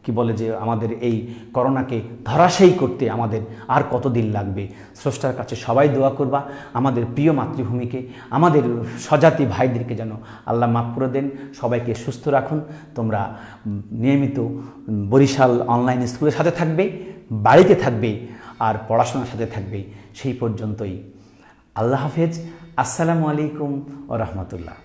Speaker 1: কি বলে যে আমাদের এই করোনাকে ধরাশায়ী করতে আমাদের আর কতদিন লাগবে। স্রষ্টার কাছে সবাই দোয়া করবা আমাদের প্রিয় মাতৃভূমিকে, আমাদের স্বজাতি ভাইদেরকে যেন আল্লাহ মাফ করে দেন, সবাইকে সুস্থ রাখুন। তোমরা নিয়মিত বরিশাল অনলাইন স্কুলের সাথে থাকবে, বাড়িতে থাকবে আর পড়াশোনার সাথে থাকবে। সেই পর্যন্তই, আল্লাহ হাফেজ। আসসালামু আলাইকুম ওয়া রাহমাতুল্লাহ।